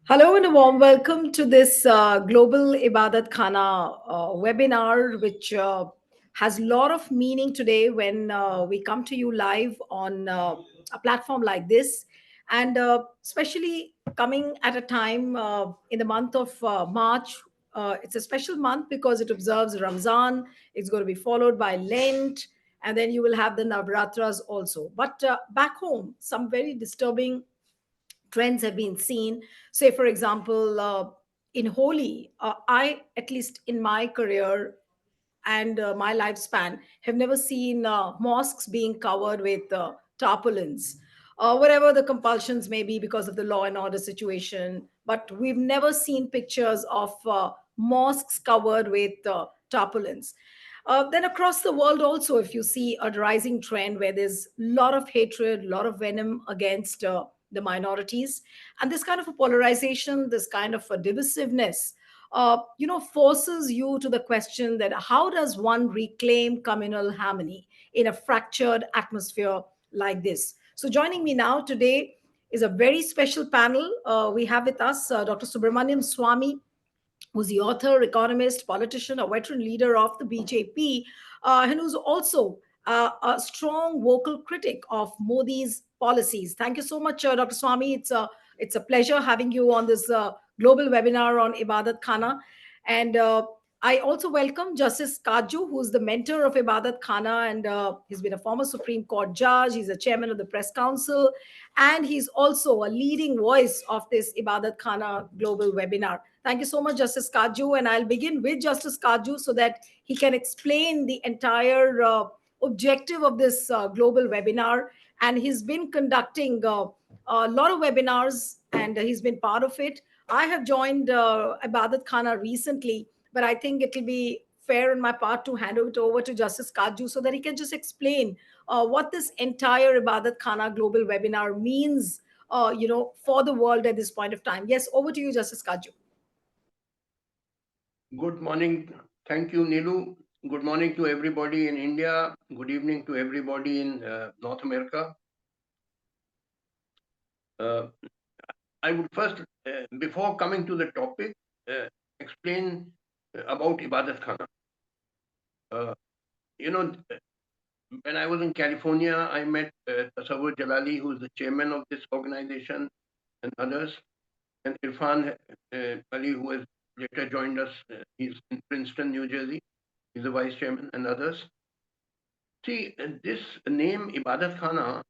Hello and a warm welcome to this Global Ibadat Khana webinar, which has a lot of meaning today when we come to you live on a platform like this. And especially coming at a time in the month of March. It's a special month because it observes Ramzan. It's going to be followed by Lent, and then you will have the Navratras also. But back home, some very disturbing trends have been seen. Say, for example, in Holi, I, at least in my career and my lifespan, have never seen mosques being covered with tarpaulins. Whatever the compulsions may be because of the law and order situation, but we've never seen pictures of mosques covered with tarpaulins. Then across the world also, if you see a rising trend where there's a lot of hatred, a lot of venom against the minorities, and this kind of a polarization, this kind of a divisiveness, forces you to the question that how does one reclaim communal harmony in a fractured atmosphere like this? So joining me now today is a very special panel. We have with us Dr. Subramaniam Swamy, who's the author, economist, politician, a veteran leader of the BJP, and who's also a strong vocal critic of Modi's policies. Thank you so much, Dr. Swamy. It's a pleasure having you on this global webinar on Ibadat Khana. And I also welcome Justice Kaju, who's the mentor of Ibadat Khana, and he's been a former Supreme Court judge. He's a chairman of the Press Council, and he's also a leading voice of this Ibadat Khana global webinar. Thank you so much, Justice Kaju. And I'll begin with Justice Kaju so that he can explain the entire objective of this global webinar. And he's been conducting a lot of webinars and he's been part of it. I have joined Ibadat Khana recently, but I think it will be fair on my part to hand it over to Justice Kaju so that he can just explain what this entire Ibadat Khana global webinar means, for the world at this point of time. Yes, over to you, Justice Kaju. Good morning. Thank you, Nilu. Good morning to everybody in India. Good evening to everybody in North America. Uh, I would first, before coming to the topic, explain about Ibadat Khana. Uh, you know, when I was in California, I met Tasawwur Jalali, who is the chairman of this organization, and others, and Irfan Ali, who has later joined us. He's in Princeton, New Jersey. He's the vice chairman, and others. See, this name Ibadat Khana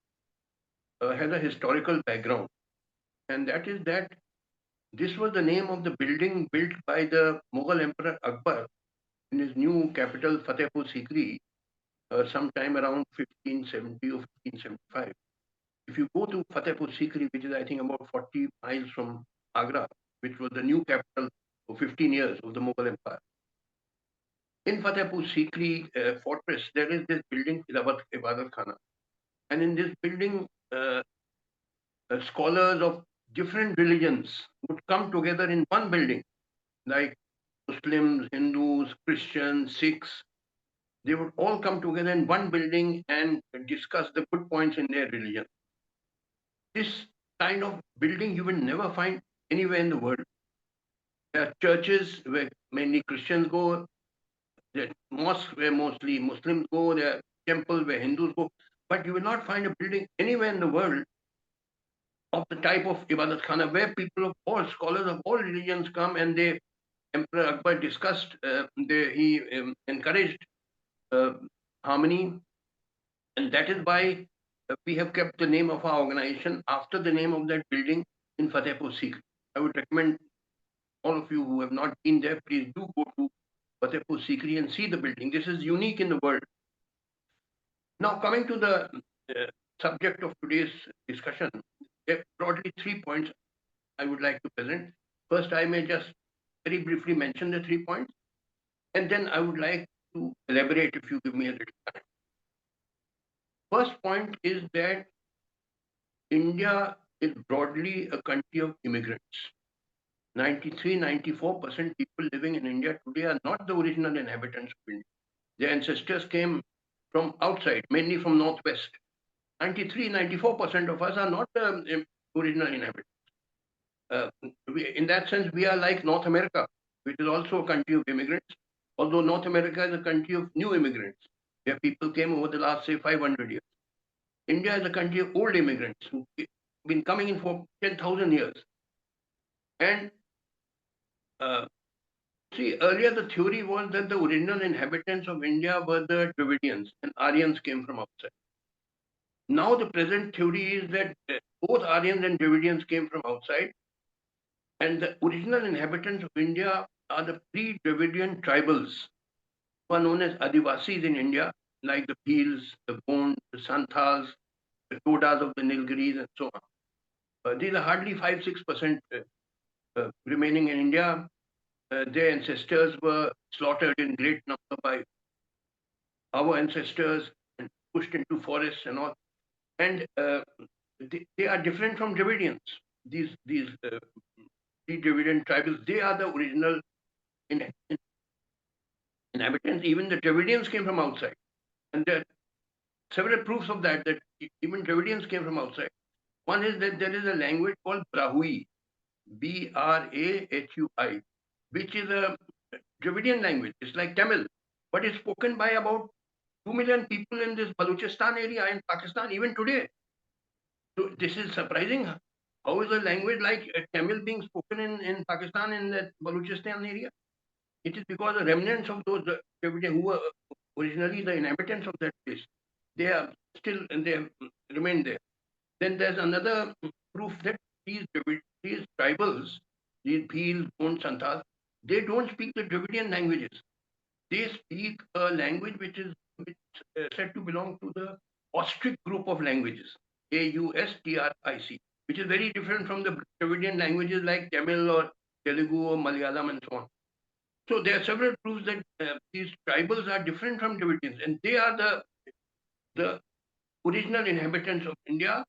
has a historical background, and that is that this was the name of the building built by the Mughal Emperor Akbar in his new capital Fatehpur Sikri sometime around 1570 or 1575. If you go to Fatehpur Sikri, which is I think about 40 miles from Agra, which was the new capital for 15 years of the Mughal Empire, in Fatehpur Sikri fortress, there is this building Ibadat Khana. And in this building, scholars of different religions would come together in one building, like Muslims, Hindus, Christians, Sikhs. They would all come together in one building and discuss the good points in their religion. This kind of building you will never find anywhere in the world. There are churches where mainly Christians go, there are mosques where mostly Muslims go, there are temples where Hindus go, but you will not find a building anywhere in the world of the type of Ibadat Khana where people of all scholars of all religions come and they Emperor Akbar discussed, he encouraged harmony, and that is why we have kept the name of our organization after the name of that building in Fatehpur Sikri. I would recommend all of you who have not been there, please do go to Fatehpur Sikri and see the building. This is unique in the world. Now, coming to the subject of today's discussion, there are broadly 3 points I would like to present. First, I may just very briefly mention the 3 points, and then I would like to elaborate if you give me a little time. First point is that India is broadly a country of immigrants. 93-94% people living in India today are not the original inhabitants of India. Their ancestors came from outside, mainly from Northwest. 93-94% of us are not the original inhabitants. in that sense, we are like North America, which is also a country of immigrants. Although North America is a country of new immigrants, where people came over the last, say, 500 years. India is a country of old immigrants who've been coming in for 10,000 years. And uh, see, earlier the theory was that the original inhabitants of India were the Dravidians and Aryans came from outside. Now the present theory is that both Aryans and Dravidians came from outside, and the original inhabitants of India are the pre-Dravidian tribals who are known as Adivasis in India, like the Bhils, the Gond, the Santals, the Todas of the Nilgiris, and so on. These are hardly 5-6% remaining in India. Their ancestors were slaughtered in great number by our ancestors and pushed into forests and all. And they are different from Dravidians. These Dravidian tribals, they are the original inhabitants. Even the Dravidians came from outside. And there are several proofs of that even Dravidians came from outside. One is that there is a language called Brahui, Brahui, which is a Dravidian language. It's like Tamil, but it's spoken by about 2 million people in this Balochistan area in Pakistan, even today. So this is surprising. How is a language like Tamil being spoken in Pakistan in the Balochistan area? It is because the remnants of those Dravidians who were originally the inhabitants of that place, they are still, and they have remained there. Then there's another proof that these tribals, these Bhil, Gond, Santhal, they don't speak the Dravidian languages. They speak a language which is said to belong to the Austric group of languages, Austric, which is very different from the Dravidian languages like Tamil or Telugu or Malayalam and so on. So there are several proofs that these tribals are different from Dravidians, and they are the original inhabitants of India,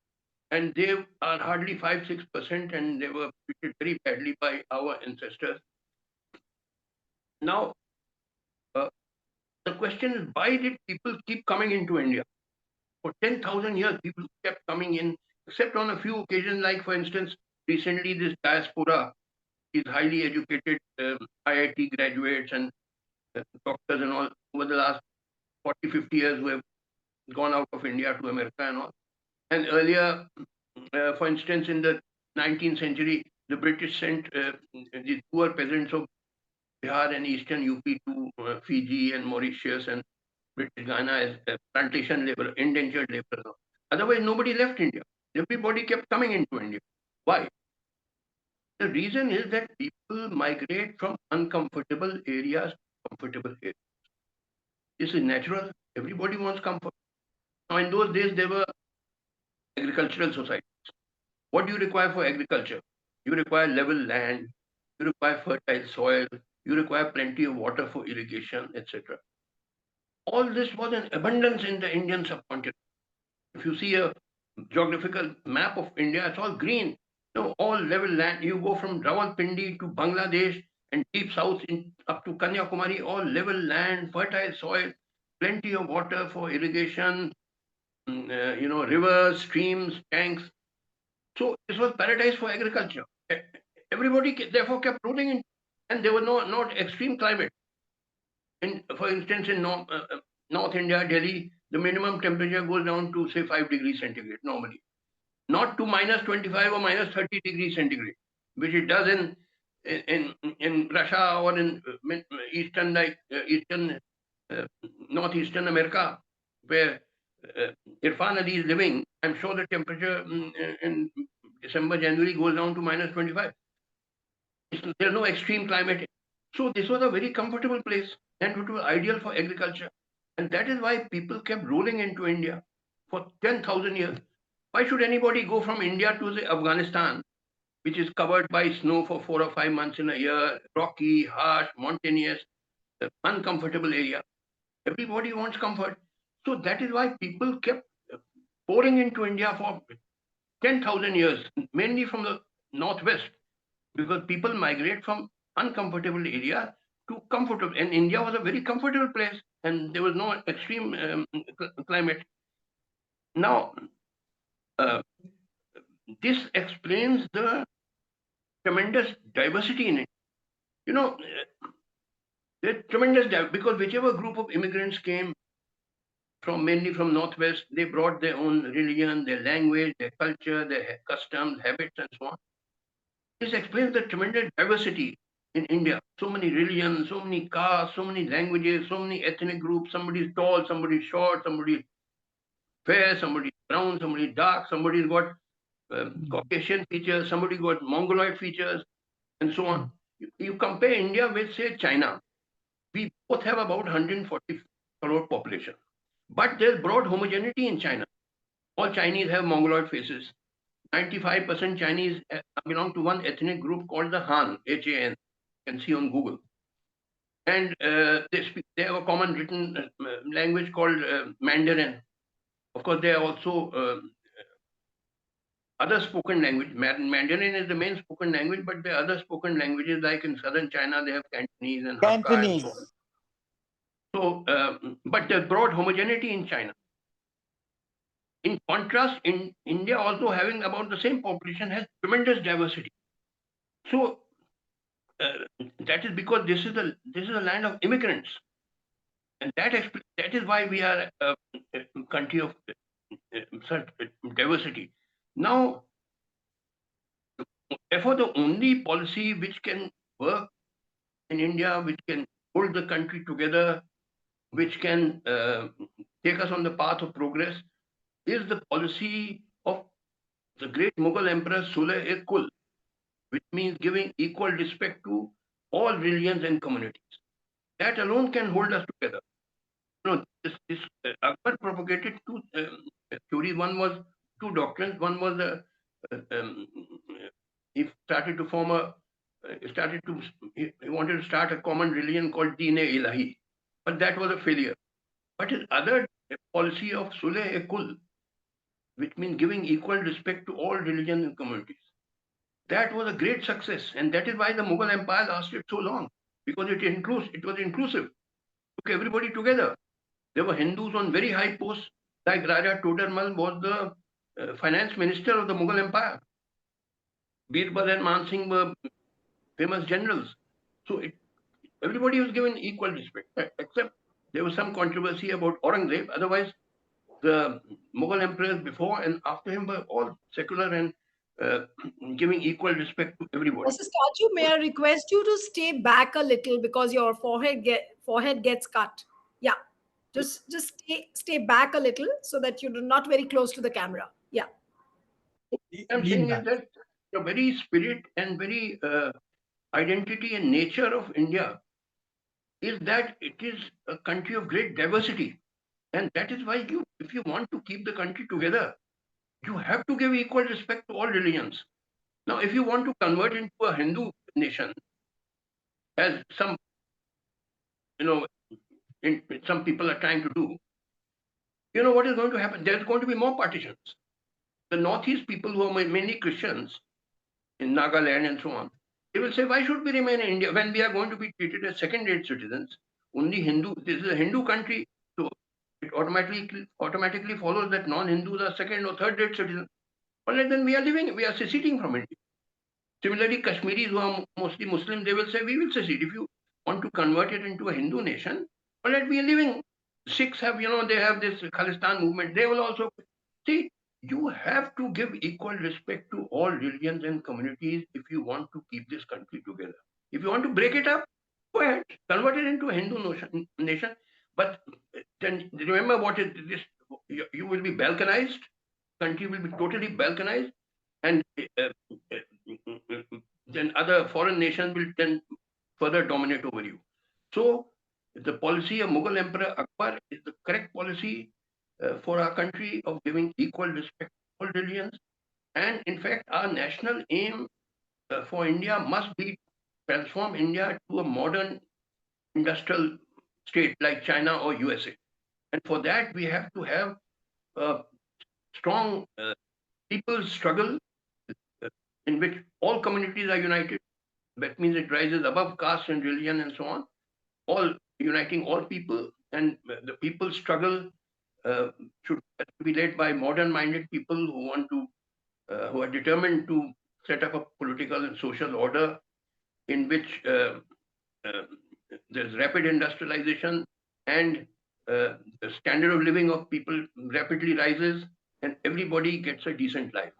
and they are hardly 5-6%, and they were treated very badly by our ancestors. Now, the question is, why did people keep coming into India? For 10,000 years, people kept coming in, except on a few occasions, like, for instance, recently this diaspora is highly educated IIT graduates and doctors and all over the last 40-50 years who have gone out of India to America and all. And earlier, for instance, in the 19th century, the British sent the poor peasants of Bihar and eastern UP to Fiji and Mauritius and British Ghana as plantation labor, indentured labor. Otherwise, nobody left India. Everybody kept coming into India. Why? The reason is that people migrate from uncomfortable areas to comfortable areas. This is natural. Everybody wants comfort. Now, in those days, there were agricultural societies. What do you require for agriculture? You require level land, you require fertile soil, you require plenty of water for irrigation, etc. All this was in abundance in the Indian subcontinent. If you see a geographical map of India, it's all green. No, all level land. You go from Rawalpindi to Bangladesh and deep south up to Kanyakumari, all level land, fertile soil, plenty of water for irrigation, rivers, streams, tanks. So this was paradise for agriculture. Everybody therefore kept rolling in, and there was not extreme climate. For instance, in North India, Delhi, the minimum temperature goes down to say 5 degrees centigrade normally, not to minus 25 or minus 30 degrees centigrade, which it does in Russia or in eastern northeastern America, where Irfan Ali is living. I'm sure the temperature in December, January goes down to minus 25. There's no extreme climate. So this was a very comfortable place, and it was ideal for agriculture. And that is why people kept rolling into India for 10,000 years. Why should anybody go from India to, say, Afghanistan, which is covered by snow for 4 or 5 months in a year, rocky, harsh, mountainous, uncomfortable area? Everybody wants comfort. So that is why people kept pouring into India for 10,000 years, mainly from the northwest, because people migrate from uncomfortable area to comfortable. And India was a very comfortable place, and there was no extreme climate. Now, this explains the tremendous diversity in it. You know, there's tremendous because whichever group of immigrants came from mainly from Northwest, they brought their own religion, their language, their culture, their customs, habits, and so on. This explains the tremendous diversity in India. So many religions, so many castes, so many languages, so many ethnic groups. Somebody's tall, somebody's short, somebody's fair, somebody's brown, somebody's dark, somebody's got Caucasian features, somebody got Mongoloid features, and so on. You compare India with, say, China. We both have about 140 crore population. But there's broad homogeneity in China. All Chinese have Mongoloid faces. 95% Chinese belong to one ethnic group called the Han, H-A-N. You can see on Google. And they have a common written language called Mandarin. Of course, there are also other spoken language. Mandarin is the main spoken language, but there are other spoken languages, like in southern China, they have Cantonese and Hakka and so on. So, but there's broad homogeneity in China. In contrast, in India, also having about the same population, has tremendous diversity. So that is because this is a land of immigrants, and that is why we are a country of such diversity. Now, therefore, the only policy which can work in India, which can hold the country together, which can take us on the path of progress, is the policy of the great Mughal Emperor Sulh-e-Kul, which means giving equal respect to all religions and communities. That alone can hold us together. You know, this Akbar propagated two theories. One was two doctrines. One was he started to form he wanted to start a common religion called Deen-e-Ilahi, but that was a failure. But his other policy of Sulh-e-Kul, which means giving equal respect to all religions and communities, that was a great success, and that is why the Mughal Empire lasted so long, because it was inclusive, took everybody together. There were Hindus on very high posts, like Raja Todarmal was the finance minister of the Mughal Empire. Birbal and Man Singh were famous generals. So everybody was given equal respect, except there was some controversy about Aurangzeb. Otherwise, the Mughal emperors before and after him were all secular and giving equal respect to everybody. Mr. Statue, may I request you to stay back a little because your forehead gets cut. Yeah, just stay back a little so that you're not very close to the camera. Yeah. I'm saying is that the very spirit and very identity and nature of India is that it is a country of great diversity. And that is why if you want to keep the country together, you have to give equal respect to all religions. Now, if you want to convert into a Hindu nation, as some, some people are trying to do, what is going to happen? There's going to be more partitions. The Northeast people who are mainly Christians in Nagaland and so on, they will say, why should we remain in India when we are going to be treated as second-rate citizens? Only this is a Hindu country, so it automatically follows that non-Hindus are second or third-rate citizens. Well, then we are seceding from India. Similarly, Kashmiris who are mostly Muslim, they will say, we will secede. If you want to convert it into a Hindu nation, well, we are living. Sikhs have, they have this Khalistan movement. They will also see. You have to give equal respect to all religions and communities if you want to keep this country together. If you want to break it up, go ahead, convert it into a Hindu nation. But then remember what is this? You will be balkanized. Country will be totally balkanized, and then other foreign nations will then further dominate over you. So the policy of Mughal Emperor Akbar is the correct policy for our country of giving equal respect to all religions. And in fact, our national aim for India must be transform India to a modern industrial state like China or USA. And for that, we have to have a strong people's struggle in which all communities are united. That means it rises above caste and religion and so on, all uniting all people, and the people's struggle should be led by modern-minded people who are determined to set up a political and social order in which there's rapid industrialization and the standard of living of people rapidly rises and everybody gets a decent life.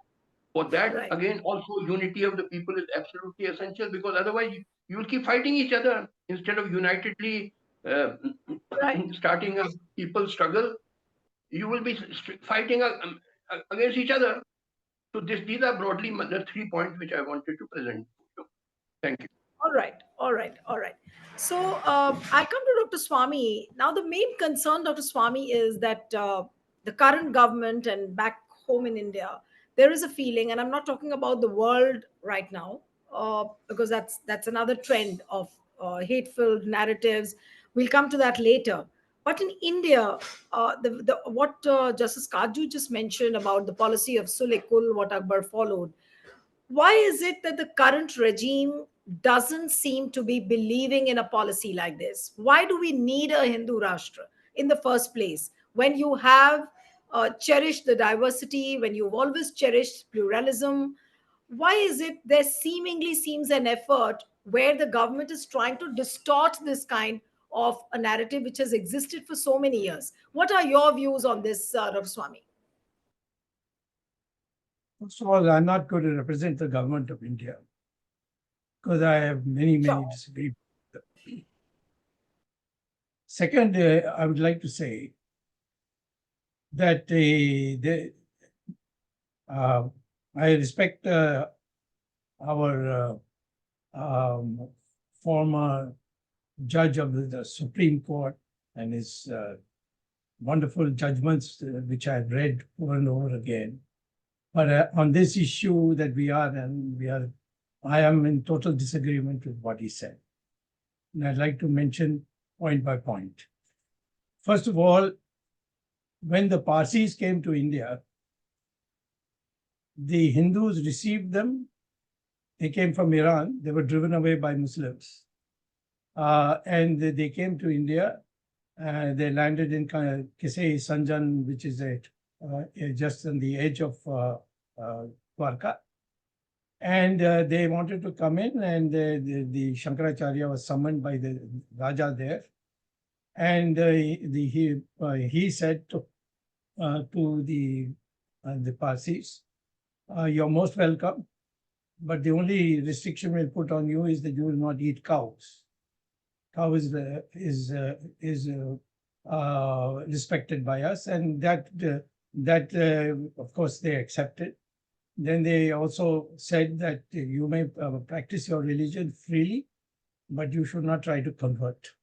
For that, Right. again, also unity of the people is absolutely essential, because otherwise you will keep fighting each other instead of unitedly uh, Right. starting a people struggle. You will be fighting against each other. So these are broadly the 3 points which I wanted to present. Thank you. All right, all right, all right. So I come to Dr. Swami. Now, the main concern, Dr. Swami, is that the current government and back home in India, there is a feeling, and I'm not talking about the world right now, because that's another trend of hateful narratives. We'll come to that later. But in India, what Justice Kaju just mentioned about the policy of Sule Kul, what Akbar followed, why is it that the current regime doesn't seem to be believing in a policy like this? Why do we need a Hindu Rashtra in the first place when you have cherished the diversity, when you've always cherished pluralism? Why is it there seemingly seems an effort where the government is trying to distort this kind of a narrative which has existed for so many years? What are your views on this, Dr. Swami? First of all, I'm not going to represent the government of India because I have many Sure. disagreements. Second, I would like to say that I respect our former judge of the Supreme Court and his wonderful judgments, which I've read over and over again. But on this issue that I am in total disagreement with what he said. And I'd like to mention point by point. First of all, when the Parsis came to India, the Hindus received them. They came from Iran. They were driven away by Muslims. And they came to India. They landed in Kisei Sanjan, which is just on the edge of Dwarka. And they wanted to come in, and the Shankaracharya was summoned by the Raja there. And he said to the Parsis, you're most welcome, but the only restriction we'll put on you is that you will not eat cows. Cow is respected by us, and that of course they accepted. Then they also said that you may practice your religion freely, but you should not try to convert.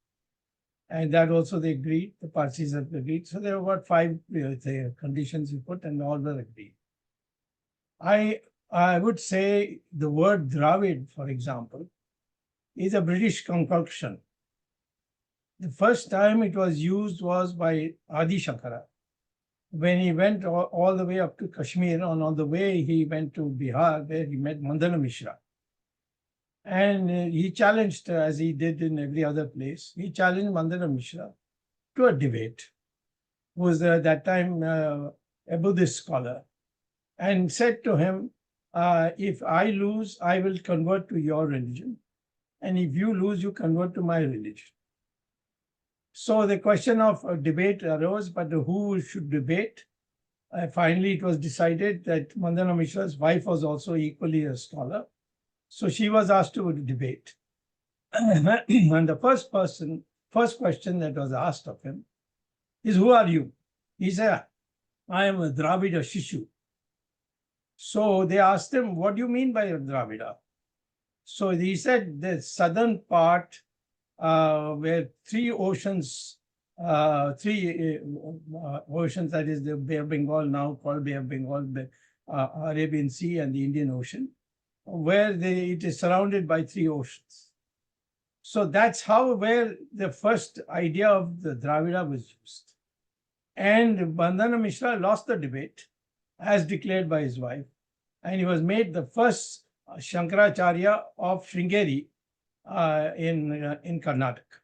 And that also they agreed, the Parsis have agreed. So there were about 5 conditions we put, and all were agreed. I would say the word Dravid, for example, is a British concoction. The first time it was used was by Adi Shankara, when he went all the way up to Kashmir, and on the way he went to Bihar, where he met Mandana Mishra. And he challenged, as he did in every other place, he challenged Mandana Mishra to a debate, who was at that time a Buddhist scholar, and said to him, if I lose, I will convert to your religion. And if you lose, you convert to my religion. So the question of a debate arose, but who should debate? Finally, it was decided that Mandana Mishra's wife was also equally a scholar. So she was asked to debate. And the first question that was asked of him is, who are you? He said, I am a Dravida Shishu. So they asked him, what do you mean by a Dravida? So he said the southern part, where 3 oceans, that is the Bay of Bengal, now called Bay of Bengal, the Arabian Sea and the Indian Ocean, where it is surrounded by 3 oceans. So that's where the first idea of the Dravida was used. And Bandhana Mishra lost the debate, as declared by his wife, and he was made the first Shankaracharya of Sringeri in Karnataka.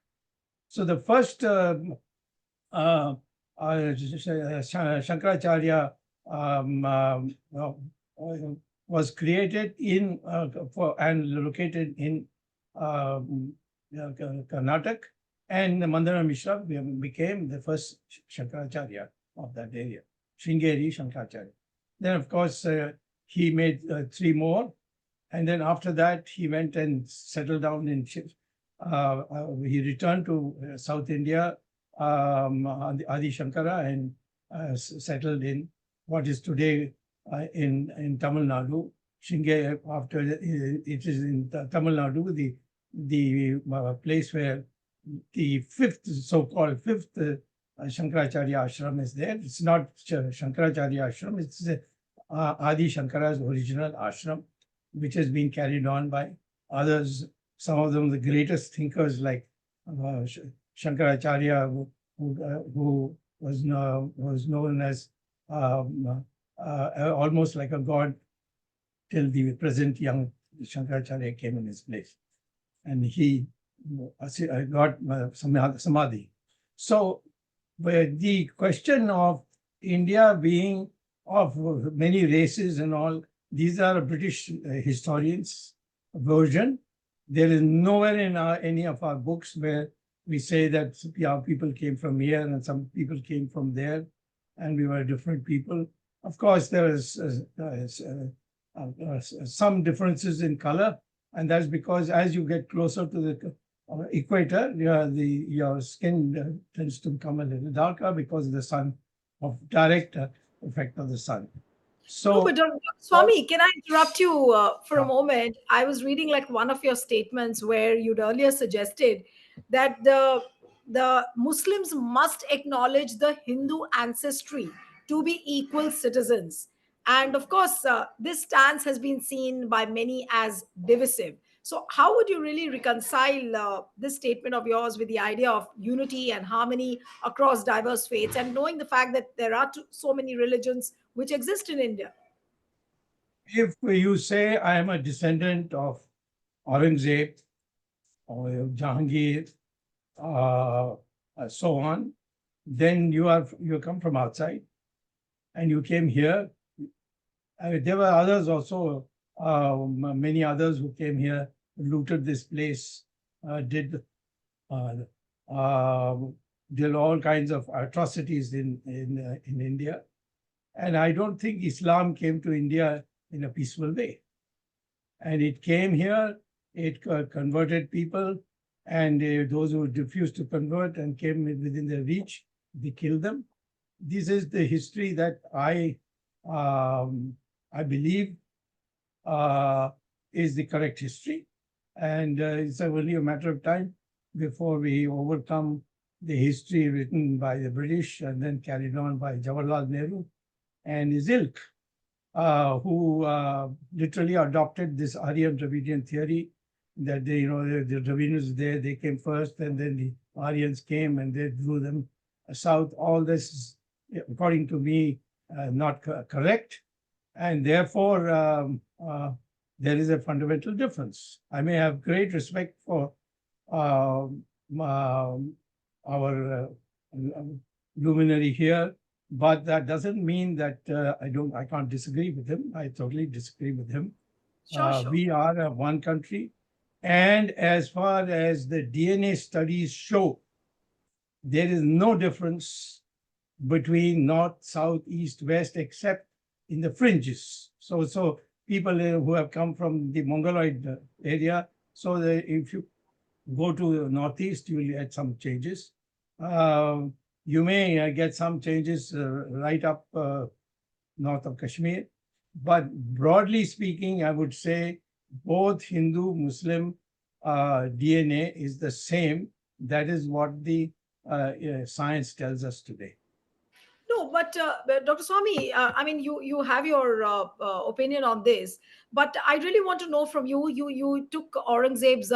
So the first Shankaracharya was created in and located in Karnataka, and Mandana Mishra became the first Shankaracharya of that area, Sringeri Shankaracharya. Then, of course, he made three more, and then after that, he went and settled down in. He returned to South India, Adi Shankara, and settled in what is today in Tamil Nadu. Shinge, after it is in Tamil Nadu, the place where the so-called fifth Shankaracharya ashram is there. It's not Shankaracharya ashram, it's Adi Shankara's original ashram, which has been carried on by others, some of them the greatest thinkers like Shankaracharya, who was known as almost like a god till the present young Shankaracharya came in his place. And he got samadhi. So the question of India being of many races and all, these are British historians' version. There is nowhere in any of our books where we say that people came from here and some people came from there and we were different people. Of course, there is some differences in color, and that's because as you get closer to the equator, your skin tends to become a little darker because of the sun, of direct effect of the sun. So, no, but Dr. Swami, can I interrupt you for a moment? I was reading like one of your statements where you'd earlier suggested that the Muslims must acknowledge the Hindu ancestry to be equal citizens. And of course, this stance has been seen by many as divisive. So, how would you really reconcile this statement of yours with the idea of unity and harmony across diverse faiths, and knowing the fact that there are so many religions which exist in India? if you say I am a descendant of Aurangzeb or Jahangir, so on, then you come from outside and you came here. There were others also, many others who came here, looted this place, did all kinds of atrocities in India. And I don't think Islam came to India in a peaceful way. And it came here, it converted people, and those who refused to convert and came within their reach, they killed them. This is the history that I believe is the correct history. And it's only a matter of time before we overcome the history written by the British and then carried on by Jawaharlal Nehru and his ilk, who literally adopted this Aryan Dravidian theory that the Dravidians there, they came first, and then the Aryans came and they drew them south. All this is, according to me, not correct, and therefore there is a fundamental difference. I may have great respect for our luminary here, but that doesn't mean that I can't disagree with him. I totally disagree with him. Sure. We are one country, and as far as the DNA studies show, there is no difference between north, south, east, west, except in the fringes. So people who have come from the Mongoloid area, so if you go to the northeast, you will get some changes. You may get some changes right up north of Kashmir. But broadly speaking, I would say both Hindu, Muslim DNA is the same. That is what the science tells us today. No, but Dr. Swami, I mean, you have your opinion on this, but I really want to know from you. You took Aurangzeb's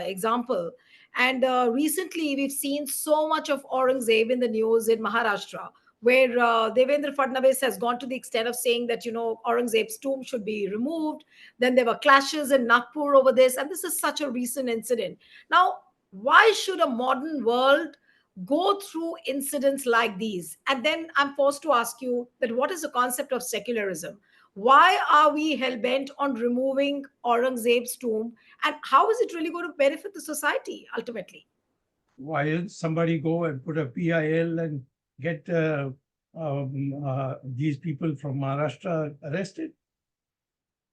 example, and recently we've seen so much of Aurangzeb in the news in Maharashtra, where Devendra Fadnavis has gone to the extent of saying that Aurangzeb's tomb should be removed. Then there were clashes in Nagpur over this, and this is such a recent incident. Now, why should a modern world go through incidents like these? And then I'm forced to ask you that what is the concept of secularism? Why are we hell bent on removing Aurangzeb's tomb? And how is it really going to benefit the society ultimately? Why didn't somebody go and put a PIL and get these people from Maharashtra arrested?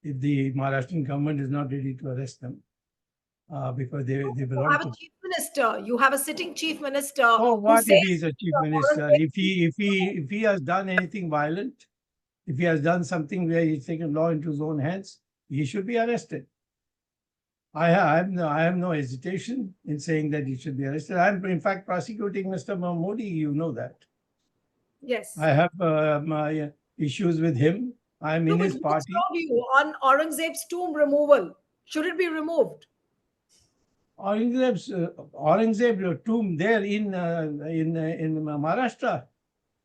If the Maharashtrian government is not ready to arrest them because they You belong have a to. chief minister, you have a sitting chief minister Oh, who what says if he is a chief minister? Aurangzeb. If he has done anything violent, if he has done something where he's taken law into his own hands, he should be arrested. I have no hesitation in saying that he should be arrested. I'm in fact prosecuting Mr. Modi. You know that. Yes. I have my issues with him. I'm No, in but his what's party. your view on Aurangzeb's tomb removal? Should it be removed? Aurangzeb tomb there in Maharashtra,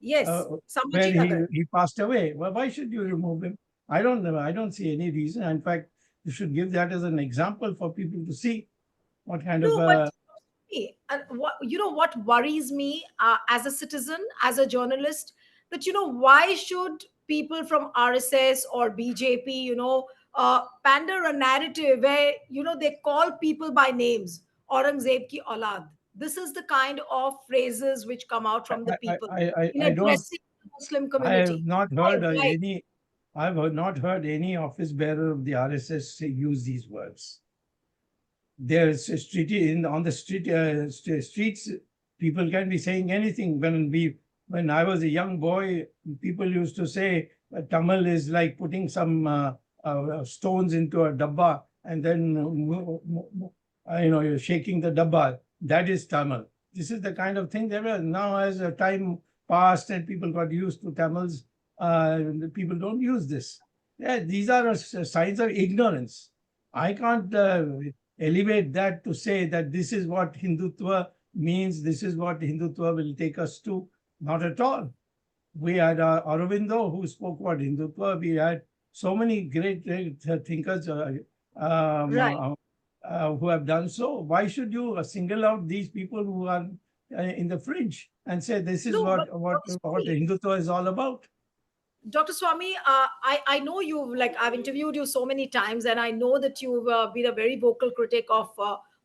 Yes, uh, where Sambhaji Nagar. he passed away. Well, why should you remove him? I don't know. I don't see any reason. In fact, you should give that as an example for people to see what kind of No, but what you know what worries me as a citizen, as a journalist, that why should people from RSS or BJP pander a narrative where they call people by names, Aurangzeb ki aulad. This is the kind of phrases which come out from the people in I don't. addressing the Muslim I have community. not Why? heard Why? any. I've not heard any office bearer of the RSS use these words. There's a street on the streets. People can be saying anything. When I was a young boy, people used to say Tamil is like putting some stones into a dabba and then you're shaking the dabba. That is Tamil. This is the kind of thing there was. Now, as time passed and people got used to Tamils, people don't use this. Yeah, these are signs of ignorance. I can't elevate that to say that this is what Hindutva means, this is what Hindutva will take us to. Not at all. We had Aurobindo who spoke about Hindutva. We had so many great thinkers um, Right. uh, who have done so. Why should you single out these people who are in the fringe and say this is No, but what Hindutva is all about? Dr. Swami, I know you, like, I've interviewed you so many times, and I know that you've been a very vocal critic of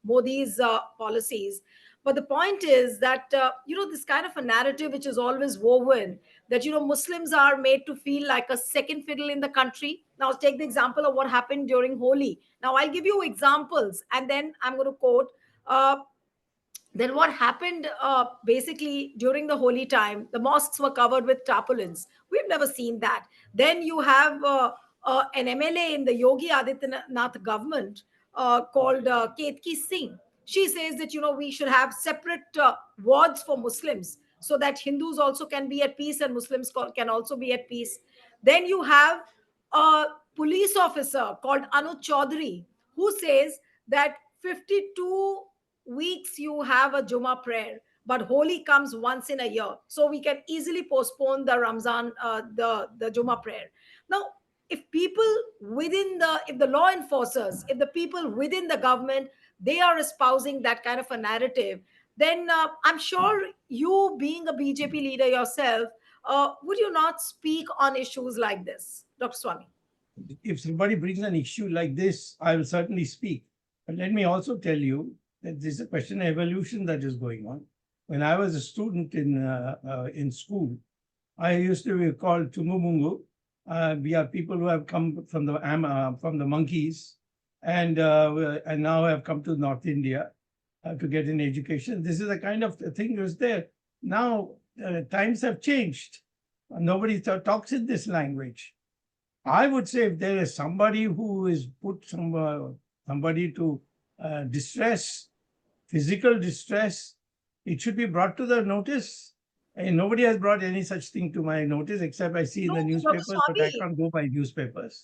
Modi's policies. But the point is that, this kind of a narrative which is always woven, that, Muslims are made to feel like a second fiddle in the country. Now, take the example of what happened during Holi. Now, I'll give you examples, and then I'm going to quote. Then what happened, basically during the holy time, the mosques were covered with tarpaulins. We've never seen that. Then you have an MLA in the Yogi Adityanath government called Ketki Singh. She says that we should have separate wards for Muslims so that Hindus also can be at peace and Muslims can also be at peace. Then you have a police officer called Anuj Chaudhary who says that 52 weeks you have a Juma prayer, but Holi comes once in a year, so we can easily postpone the Ramzan, the Juma prayer. Now, if the law enforcers, if the people within the government, they are espousing that kind of a narrative, then I'm sure you, being a BJP leader yourself, would you not speak on issues like this, Dr. Swami? If somebody brings an issue like this, I will certainly speak. But let me also tell you that this is a question of evolution that is going on. When I was a student in school, I used to be called Tumumungu. We are people who have come from the monkeys, and now have come to North India to get an education. This is the kind of thing that was there. Now times have changed. Nobody talks in this language. I would say if there is somebody who is put somebody to distress, physical distress, it should be brought to the notice. And nobody has brought any such thing to my notice except I see in No, the Dr. newspapers, but I Swami, can't go by newspapers.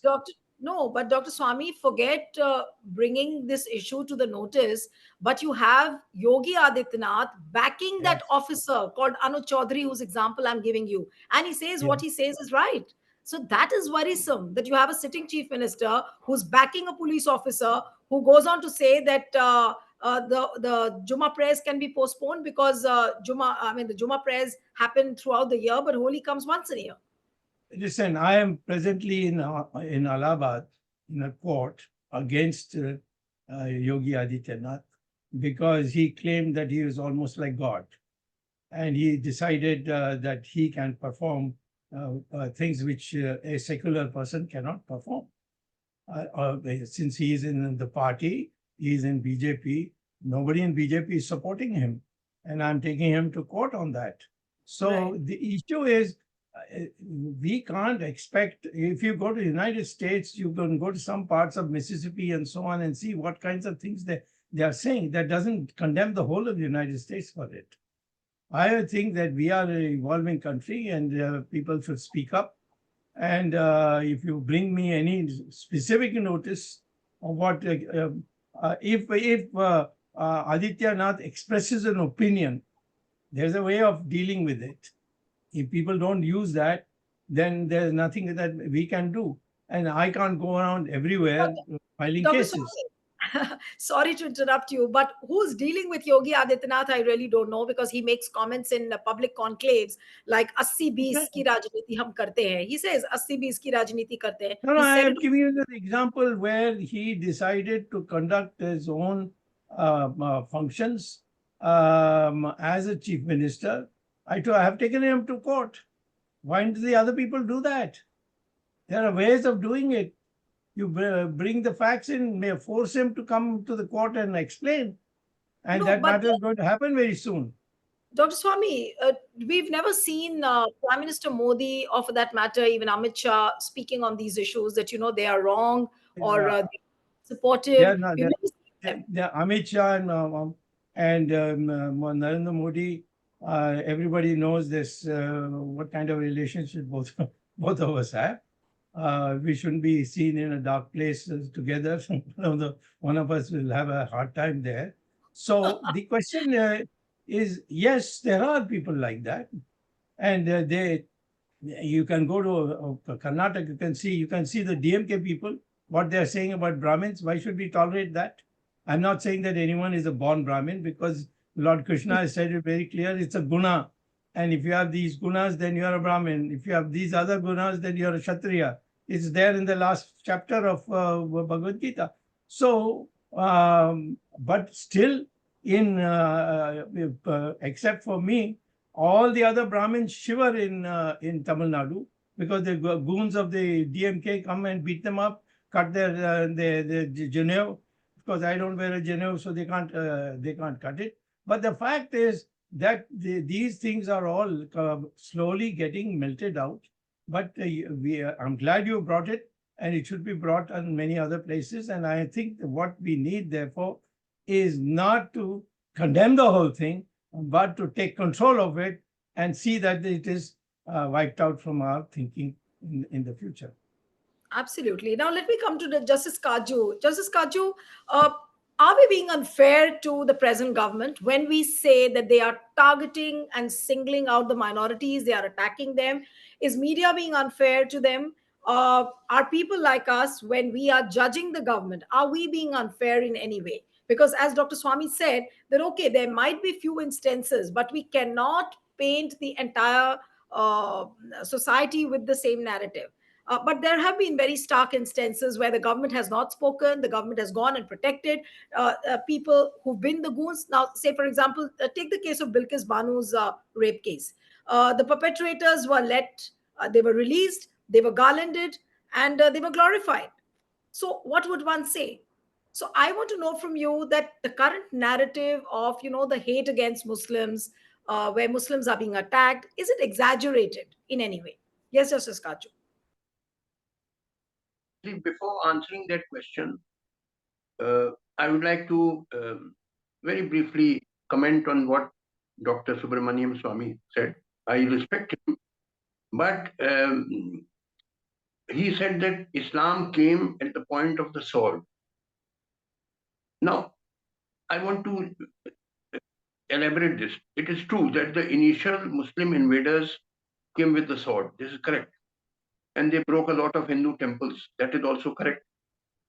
No, but Dr. Swami, forget bringing this issue to the notice. But you have Yogi Adityanath backing that Yes. officer called Anuj Chaudhary, whose example I'm giving you. And he says Yeah. what he says is right. So that is worrisome that you have a sitting chief minister who's backing a police officer who goes on to say that the Juma prayers can be postponed because the Juma prayers happen throughout the year, but Holi comes once in a year. Listen, I am presently in Allahabad in a court against Yogi Adityanath because he claimed that he was almost like God, and he decided that he can perform things which a secular person cannot perform. Since he is in the party, he is in BJP, nobody in BJP is supporting him, and I'm taking him to court on that. So Right. the issue is, we can't expect, if you go to the United States, you can go to some parts of Mississippi and so on and see what kinds of things they are saying. That doesn't condemn the whole of the United States for it. I think that we are an evolving country and people should speak up. And if you bring me any specific notice of what, if Adityanath expresses an opinion, there's a way of dealing with it. If people don't use that, then there's nothing that we can do. And I can't go around everywhere filing Dr. cases. Swami, sorry to interrupt you, but who's dealing with Yogi Adityanath? I really don't know because he makes comments in public conclaves like 80-20 की राजनीति हम करते हैं. He says 80-20 की राजनीति करते हैं. No, He I said am giving you the example where he decided to conduct his own functions as a chief minister. I have taken him to court. Why don't the other people do that? There are ways of doing it. You bring the facts in, may force him to come to the court and explain. And no, that but matter is going to happen very soon. Dr. Swami, we've never seen Prime Minister Modi, or for that matter, even Amit Shah, speaking on these issues that they are wrong or Yeah. they're supportive. They're not, We've never seen them. Amit Shah and Narendra Modi, everybody knows this, what kind of relationship both of us have. We shouldn't be seen in a dark place together. One of us will have a hard time there. So the question is, yes, there are people like that, and you can go to Karnataka, you can see the DMK people, what they're saying about Brahmins. Why should we tolerate that? I'm not saying that anyone is a born Brahmin, because Lord Krishna has said it very clear, it's a guna. And if you have these gunas, then you are a Brahmin. If you have these other gunas, then you're a Kshatriya. It's there in the last chapter of Bhagavad Gita. So, but still, except for me, all the other Brahmins shiver in Tamil Nadu, because the goons of the DMK come and beat them up, cut their Janeu. Of course, I don't wear a Janeu, so they can't cut it. But the fact is that these things are all slowly getting melted out. But I'm glad you brought it, and it should be brought in many other places. And I think what we need, therefore, is not to condemn the whole thing, but to take control of it and see that it is wiped out from our thinking in the future. Absolutely. Now, let me come to the Justice Kaju. Justice Kaju, are we being unfair to the present government when we say that they are targeting and singling out the minorities, they are attacking them? Is media being unfair to them? Are people like us, when we are judging the government, are we being unfair in any way? Because as Dr. Swami said, that okay, there might be few instances, but we cannot paint the entire society with the same narrative. But there have been very stark instances where the government has not spoken, the government has gone and protected people who've been the goons. Now, say, for example, take the case of Bilkis Banu's rape case. The perpetrators were they were released, they were garlanded, and they were glorified. So, what would one say? So, I want to know from you that the current narrative of, the hate against Muslims, where Muslims are being attacked, is it exaggerated in any way? Yes, Justice Kaju. Before answering that question, I would like to very briefly comment on what Dr. Subramaniam Swami said. I respect him, but he said that Islam came at the point of the sword. Now, I want to elaborate this. It is true that the initial Muslim invaders came with the sword. This is correct. And they broke a lot of Hindu temples. That is also correct.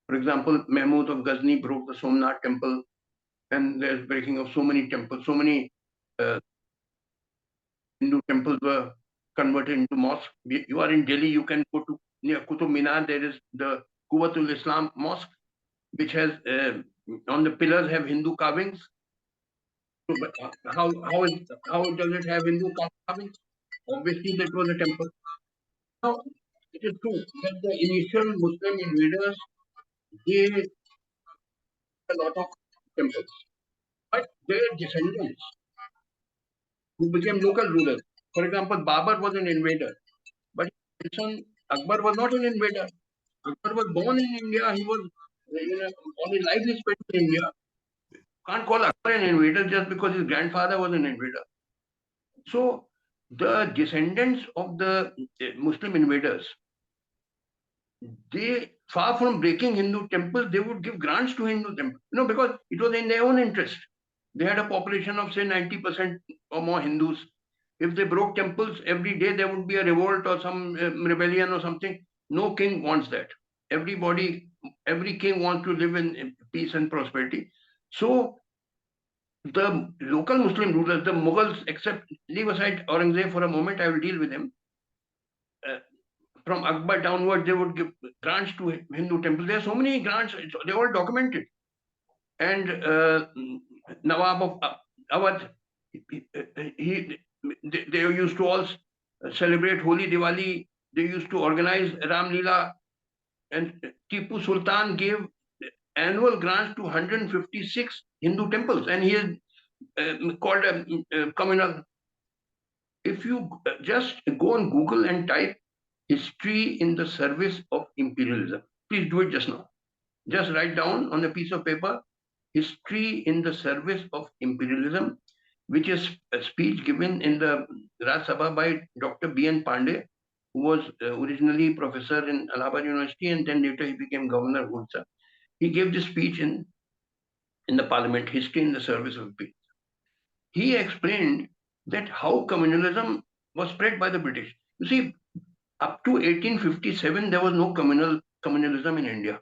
For example, Mahmud of Ghazni broke the Somnath temple, and there's breaking of so many temples. So many Hindu temples were converted into mosque. You are in Delhi, you can go to near Qutub Minar. There is the Quwwatul Islam Mosque, which has on the pillars have Hindu carvings. So, but how does it have Hindu carvings? Obviously, that was a temple. Now, it is true that the initial Muslim invaders they a lot of temples, but their descendants who became local rulers. For example, Babur was an invader, but his son Akbar was not an invader. Akbar was born in India. He was all his life he spent in India. Can't call Akbar an invader just because his grandfather was an invader. So the descendants of the Muslim invaders, they far from breaking Hindu temples, they would give grants to Hindu temples. Because it was in their own interest. They had a population of say 90% or more Hindus. If they broke temples every day, there would be a revolt or some rebellion or something. No king wants that. Every king wants to live in peace and prosperity. So the local Muslim rulers, the Mughals, leave aside Aurangzeb for a moment, I will deal with him. From Akbar downward, they would give grants to Hindu temples. There are so many grants, they're all documented. And Nawab of Awadh, they used to all celebrate Holi, Diwali. They used to organize Ram Leela. And Tipu Sultan gave annual grants to 156 Hindu temples. And he is called a communal. If you just go on Google and type history in the service of imperialism, please do it just now. Just write down on a piece of paper, history in the service of imperialism, which is a speech given in the Raj Sabha by Dr. B.N. Pandey, who was originally professor in Allahabad University and then later he became governor of Odisha. He gave this speech in the parliament, history in the service of imperialism. He explained that how communalism was spread by the British. You see, up to 1857, there was no communalism in India.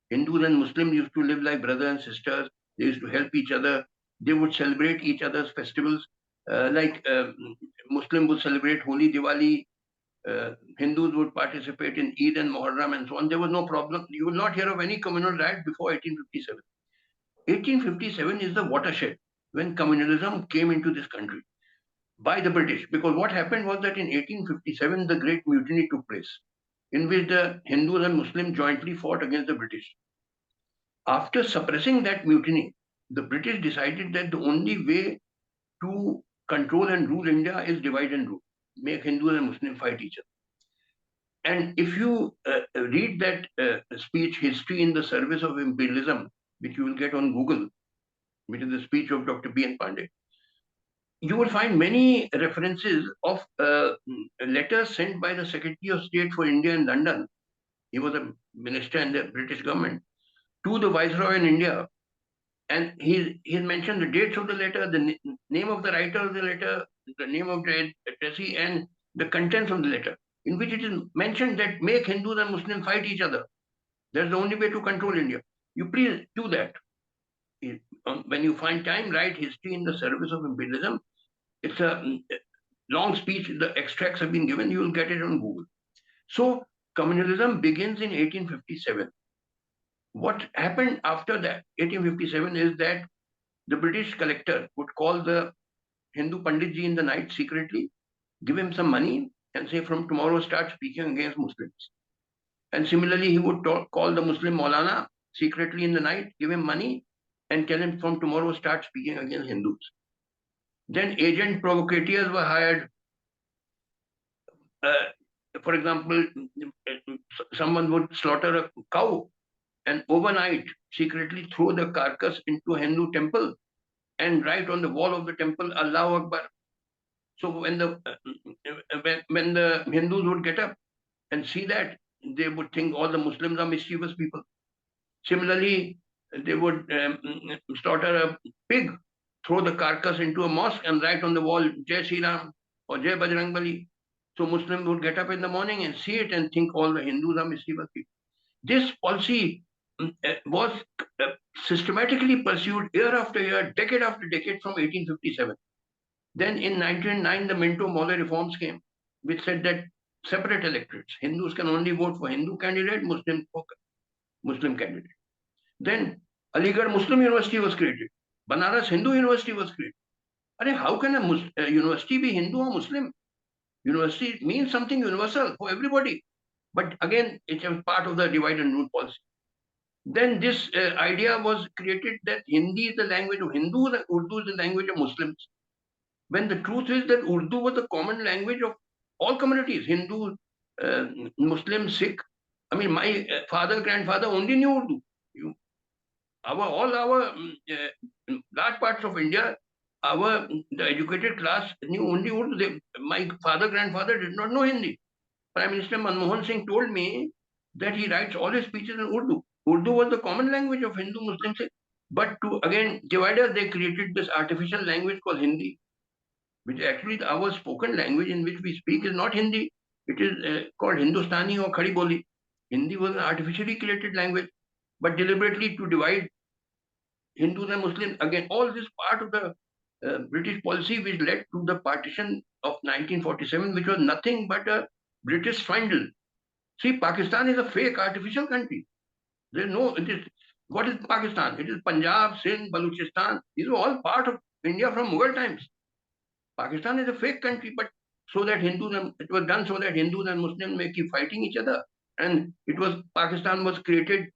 Hindus and Muslims used to live like brothers and sisters. They used to help each other. They would celebrate each other's festivals. Muslims would celebrate Holi, Diwali. Hindus would participate in Eid and Muharram and so on. There was no problem. You will not hear of any communal riot before 1857. 1857 is the watershed when communalism came into this country by the British. Because what happened was that in 1857, the Great Mutiny took place, in which the Hindus and Muslims jointly fought against the British. After suppressing that mutiny, the British decided that the only way to control and rule India is divide and rule, make Hindus and Muslims fight each other. And if you read that speech, History in the Service of Imperialism, which you will get on Google, which is the speech of Dr. B.N. Pandey, you will find many references of letters sent by the Secretary of State for India in London. He was a minister in the British government, to the Viceroy in India. And he mentioned the dates of the letter, the name of the writer of the letter, the name of the addressee, and the contents of the letter, in which it is mentioned that make Hindus and Muslims fight each other. That's the only way to control India. You please do that. When you find time, write History in the Service of Imperialism. It's a long speech. The extracts have been given. You will get it on Google. So communalism begins in 1857. What happened after that, 1857, is that the British collector would call the Hindu Panditji in the night secretly, give him some money, and say, from tomorrow start speaking against Muslims. And similarly, he would call the Muslim Maulana secretly in the night, give him money, and tell him, from tomorrow start speaking against Hindus. Then agent provocateurs were hired. For example, someone would slaughter a cow and overnight secretly throw the carcass into a Hindu temple and write on the wall of the temple, Allahu Akbar. So when the Hindus would get up and see that, they would think all the Muslims are mischievous people. Similarly, they would slaughter a pig, throw the carcass into a mosque and write on the wall, Jai Sri Ram or Jai Bajrang Bali. So Muslims would get up in the morning and see it and think all the Hindus are mischievous people. This policy was systematically pursued year after year, decade after decade from 1857. Then in 1909, the Minto Maude reforms came. which said that separate electorates. Hindus can only vote for Hindu candidate, Muslims for Muslim candidate. Then Aligarh Muslim University was created. Banaras Hindu University was created. How can a university be Hindu or Muslim? University means something universal for everybody. But again, it's a part of the divide and rule policy. Then this idea was created that Hindi is the language of Hindus and Urdu is the language of Muslims. When the truth is that Urdu was the common language of all communities, Hindu, Muslim, Sikh. I mean, my father, grandfather only knew Urdu. Large parts of India, the educated class knew only Urdu. My father, grandfather did not know Hindi. Prime Minister Manmohan Singh told me that he writes all his speeches in Urdu. Urdu was the common language of Hindu, Muslim, Sikh. But to again divide us, they created this artificial language called Hindi, which actually our spoken language in which we speak is not Hindi. It is called Hindustani or Khadi Boli. Hindi was an artificially created language, but deliberately to divide Hindus and Muslims. Again, all this part of the British policy which led to the partition of 1947, which was nothing but a British swindle. See, Pakistan is a fake, artificial country. There's no, what is Pakistan? It is Punjab, Sindh, Baluchistan. These are all part of India from Mughal times. Pakistan is a fake country, but it was done so that Hindus and Muslims may keep fighting each other. And Pakistan was created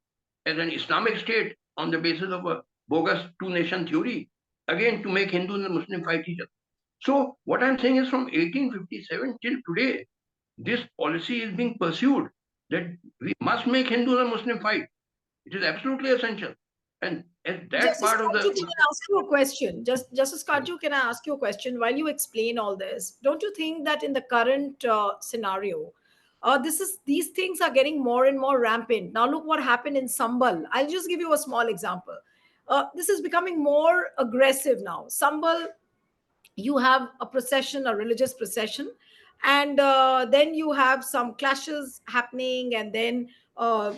as an Islamic state on the basis of a bogus two-nation theory, again to make Hindus and Muslims fight each other. So what I'm saying is from 1857 till today, this policy is being pursued that we must make Hindus and Muslims fight. It is absolutely essential. And at that Justice part of Kaju, the... can I ask you a question? Justice Kaju, can I ask you a question? While you explain all this, don't you think that in the current scenario, these things are getting more and more rampant? Now look what happened in Sambal. I'll just give you a small example. This is becoming more aggressive now. Sambal, you have a procession, a religious procession, and then you have some clashes happening, and then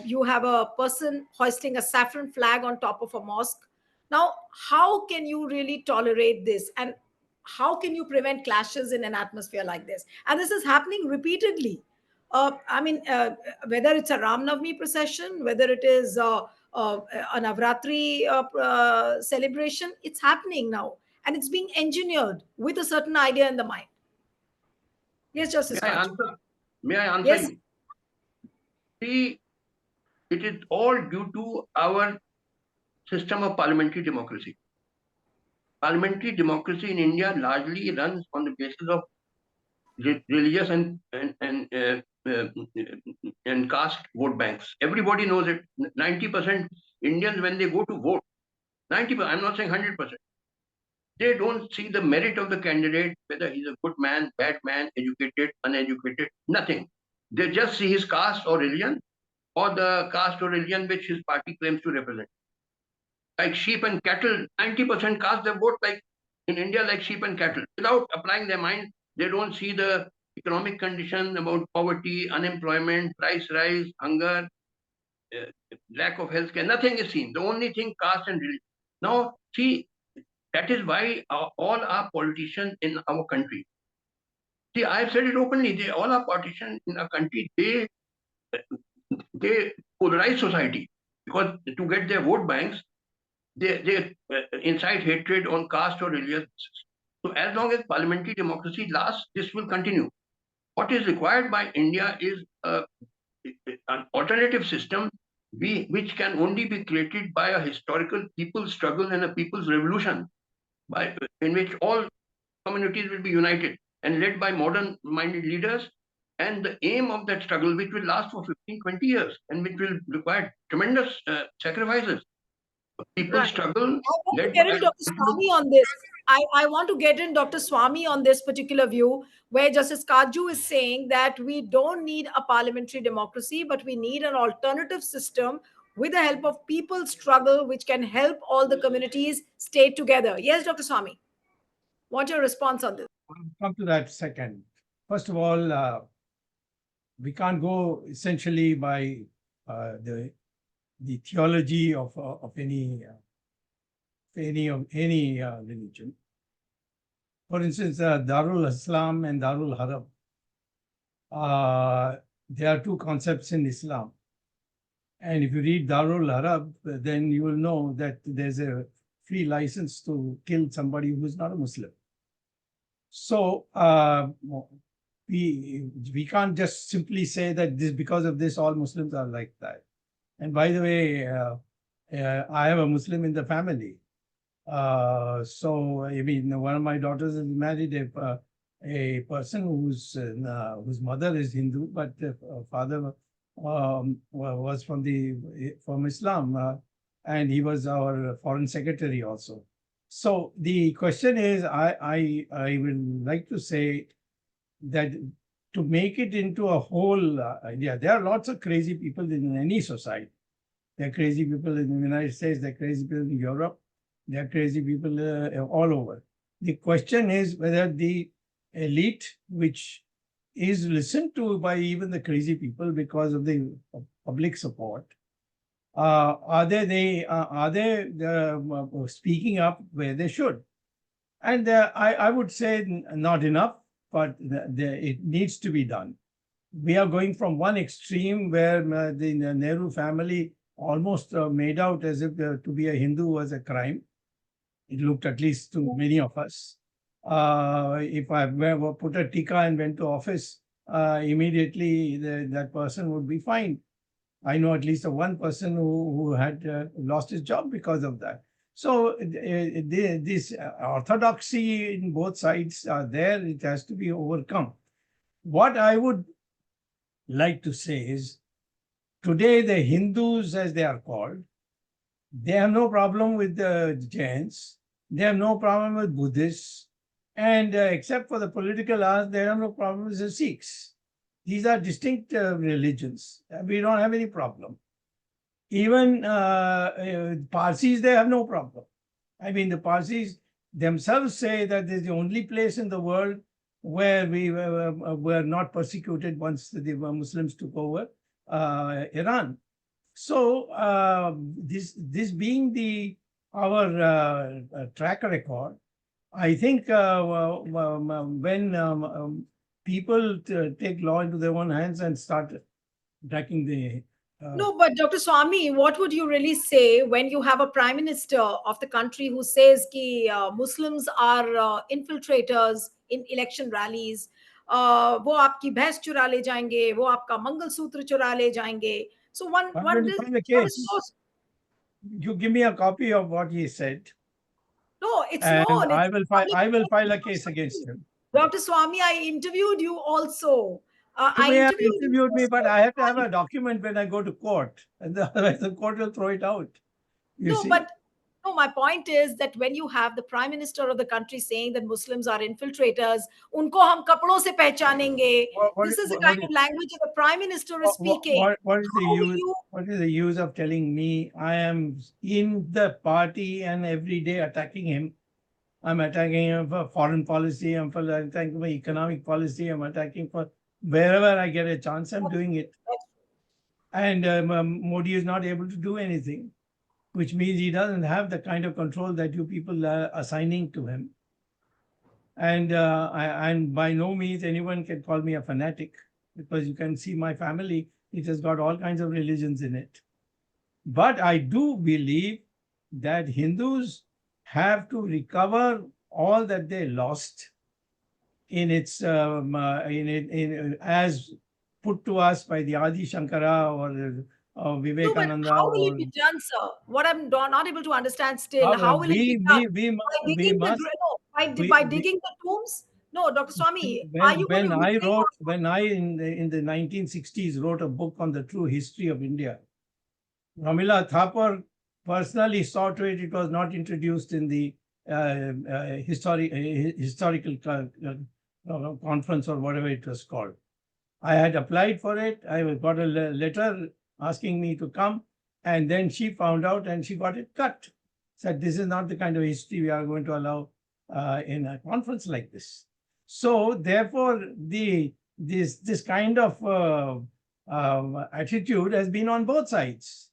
you have a person hoisting a saffron flag on top of a mosque. Now, how can you really tolerate this, and how can you prevent clashes in an atmosphere like this? And this is happening repeatedly. Whether it's a Ram Navami procession, whether it is a Navratri celebration, it's happening now, and it's being engineered with a certain idea in the mind. Yes, Justice Kaju. May I answer Yes. you? See, it is all due to our system of parliamentary democracy. Parliamentary democracy in India largely runs on the basis of religious and caste vote banks. Everybody knows it. 90% Indians, when they go to vote, 90%, I'm not saying 100%, they don't see the merit of the candidate, whether he's a good man, bad man, educated, uneducated, nothing. They just see his caste or religion, or the caste or religion which his party claims to represent. Like sheep and cattle, 90% cast their vote like in India, like sheep and cattle. Without applying their mind, they don't see the economic condition about poverty, unemployment, price rise, hunger, lack of health care. Nothing is seen. The only thing, caste and religion. Now, see, that is why all our politicians in our country, see, I've said it openly, all our politicians in our country, they polarize society, because to get their vote banks, they incite hatred on caste or religious basis. So as long as parliamentary democracy lasts, this will continue. What is required by India is an alternative system which can only be created by a historical people's struggle and a people's revolution, in which all communities will be united and led by modern-minded leaders. And the aim of that struggle, which will last for 15, 20 years, and which will require tremendous sacrifices. People Right. struggle. I want to get in Dr. Swami on this. I want to get in Dr. Swami on this particular view, where Justice Kaju is saying that we don't need a parliamentary democracy, but we need an alternative system with the help of people's struggle, which can help all the communities stay together. Yes, Dr. Swami. Want your response on this? I'll come to that second. First of all, we can't go essentially by the theology of any religion. For instance, Darul Islam and Darul Haram, there are two concepts in Islam. And if you read Darul Arab, then you will know that there's a free license to kill somebody who's not a Muslim. So we can't just simply say that this because of this all Muslims are like that. And by the way, I have a Muslim in the family. So I mean, one of my daughters is married a person whose mother is Hindu, but father was from Islam, and he was our foreign secretary also. So the question is, I will like to say that to make it into a whole idea, there are lots of crazy people in any society. There are crazy people in the United States, there are crazy people in Europe, there are crazy people all over. The question is whether the elite, which is listened to by even the crazy people because of the public support, are they speaking up where they should? And I would say not enough, but it needs to be done. We are going from one extreme where the Nehru family almost made out as if to be a Hindu was a crime. It looked, at least to many of us. If I put a tika and went to office, immediately that person would be fined. I know at least one person who had lost his job because of that. So this orthodoxy in both sides are there. It has to be overcome. What I would like to say is, today the Hindus, as they are called, they have no problem with the Jains. They have no problem with Buddhists. And except for the political hours, they have no problem with the Sikhs. These are distinct religions. We don't have any problem. Even Parsis, they have no problem. I mean, the Parsis themselves say that this is the only place in the world where we were not persecuted once the Muslims took over Iran. So this being our track record, I think when people take law into their own hands and start attacking the No, but Dr. Swami, what would you really say when you have a prime minister of the country who says कि Muslims are infiltrators in election rallies, वो आपकी भैंस चुरा ले जाएंगे, वो आपका मंगलसूत्र चुरा ले जाएंगे. So I will is find the what is case. most, You give me a copy of what he said, no, it's and known. I It's will file a case against him. Dr. Swami, I interviewed you also. You I may have interviewed you interviewed me, but I have to have also. a document when I go to court, and otherwise the court will throw it out. You No, see? but no, my point is that when you have the prime minister of the country saying that Muslims are infiltrators, unko hum kapdon se pehchanenge. This is the kind of language that the prime minister is speaking. What is the How will use? you? What is the use of telling me I am in the party and every day attacking him? I'm attacking him for foreign policy. I'm attacking for economic policy. I'm attacking for wherever I get a chance. I'm doing it. And Modi is not able to do anything, which means he doesn't have the kind of control that you people are assigning to him. And and by no means anyone can call me a fanatic, because you can see my family, it has got all kinds of religions in it. But I do believe that Hindus have to recover all that they lost in its as put to us by the Adi Shankara or No, but Vivekananda. how will Or, it be done, sir? What I'm not able to understand still, how will it be done? By digging the by digging the tombs? No, Dr. Swami, are you going to reclaim when I in the 1960s wrote a book on the true history of India, Ramila Thapar personally saw to it was not introduced in the historical conference or whatever it was called. I had applied for it. I got a letter asking me to come, and then she found out and she got it cut. Said this is not the kind of history we are going to allow in a conference like this. So therefore, this kind of attitude has been on both sides.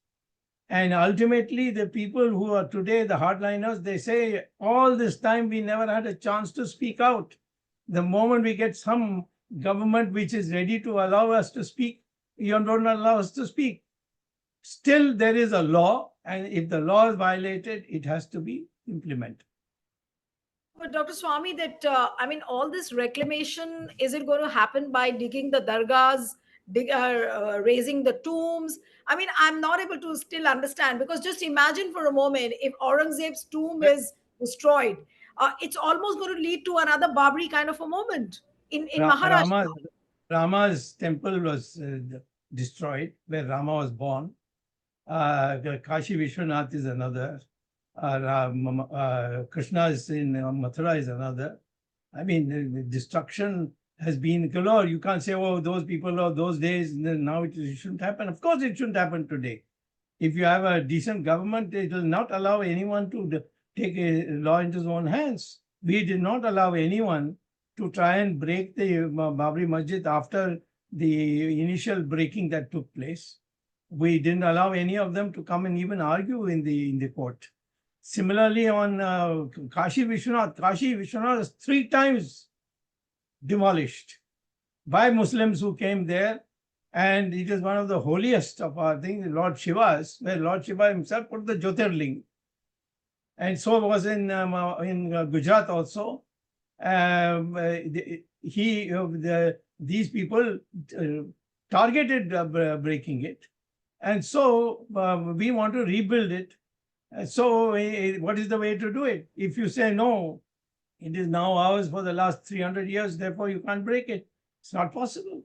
And ultimately, the people who are today the hardliners, they say all this time we never had a chance to speak out. The moment we get some government which is ready to allow us to speak, you don't allow us to speak. Still, there is a law, and if the law is violated, it has to be implemented. But Dr. Swami, that I mean, all this reclamation, is it going to happen by digging the dargahs, raising the tombs? I mean, I'm not able to still understand, because just imagine for a moment, if Aurangzeb's tomb is destroyed, it's almost going to lead to another Babri kind of a moment in Maharashtra. Rama's temple was destroyed, where Rama was born. Kashi Vishwanath is another. Krishna is in Mathura is another. I mean, the destruction has been galore. You can't say, oh, those people of those days, now it shouldn't happen. Of course, it shouldn't happen today. If you have a decent government, it will not allow anyone to take a law into his own hands. We did not allow anyone to try and break the Babri Masjid after the initial breaking that took place. We didn't allow any of them to come and even argue in the court. Similarly, on Kashi Vishwanath was 3 times demolished by Muslims who came there, and it is one of the holiest of our things, Lord Shiva's, where Lord Shiva himself put the Jyotirling. And so was in Gujarat also. These people targeted breaking it, and so we want to rebuild it. So what is the way to do it? If you say no, it is now ours for the last 300 years, therefore you can't break it. It's not possible.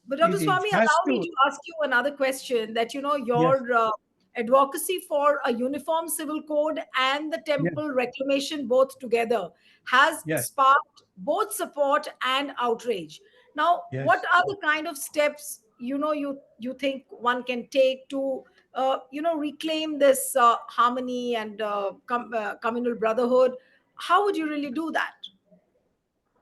But Dr. It Swami, has allow me to. to ask you another question, that, you know, Yes, your advocacy for a uniform civil code and the yes, temple reclamation both together has yes, sparked both support and outrage. Now, what yes. are the kind of steps, you know, you think one can take to you know, reclaim this harmony and communal brotherhood? How would you really do that?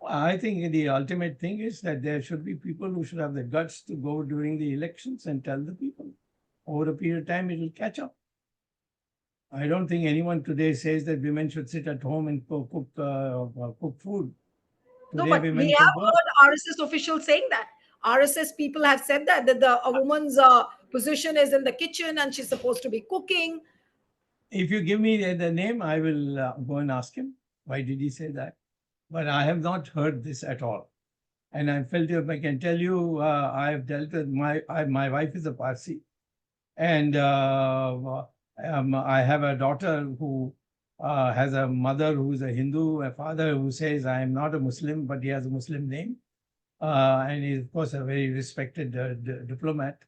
I think the ultimate thing is that there should be people who should have the guts to go during the elections and tell the people. Over a period of time, it will catch up. I don't think anyone today says that women should sit at home and cook food. No, Today, but we women have can work. heard RSS officials saying that. RSS people have said that a woman's position is in the kitchen and she's supposed to be cooking. If you give me the name, I will go and ask him. Why did he say that? But I have not heard this at all. And I felt, if I can tell you, I have dealt with my wife is a Parsi, and I have a daughter who has a mother who is a Hindu, a father who says, I am not a Muslim, but he has a Muslim name. And he is, of course, a very respected diplomat.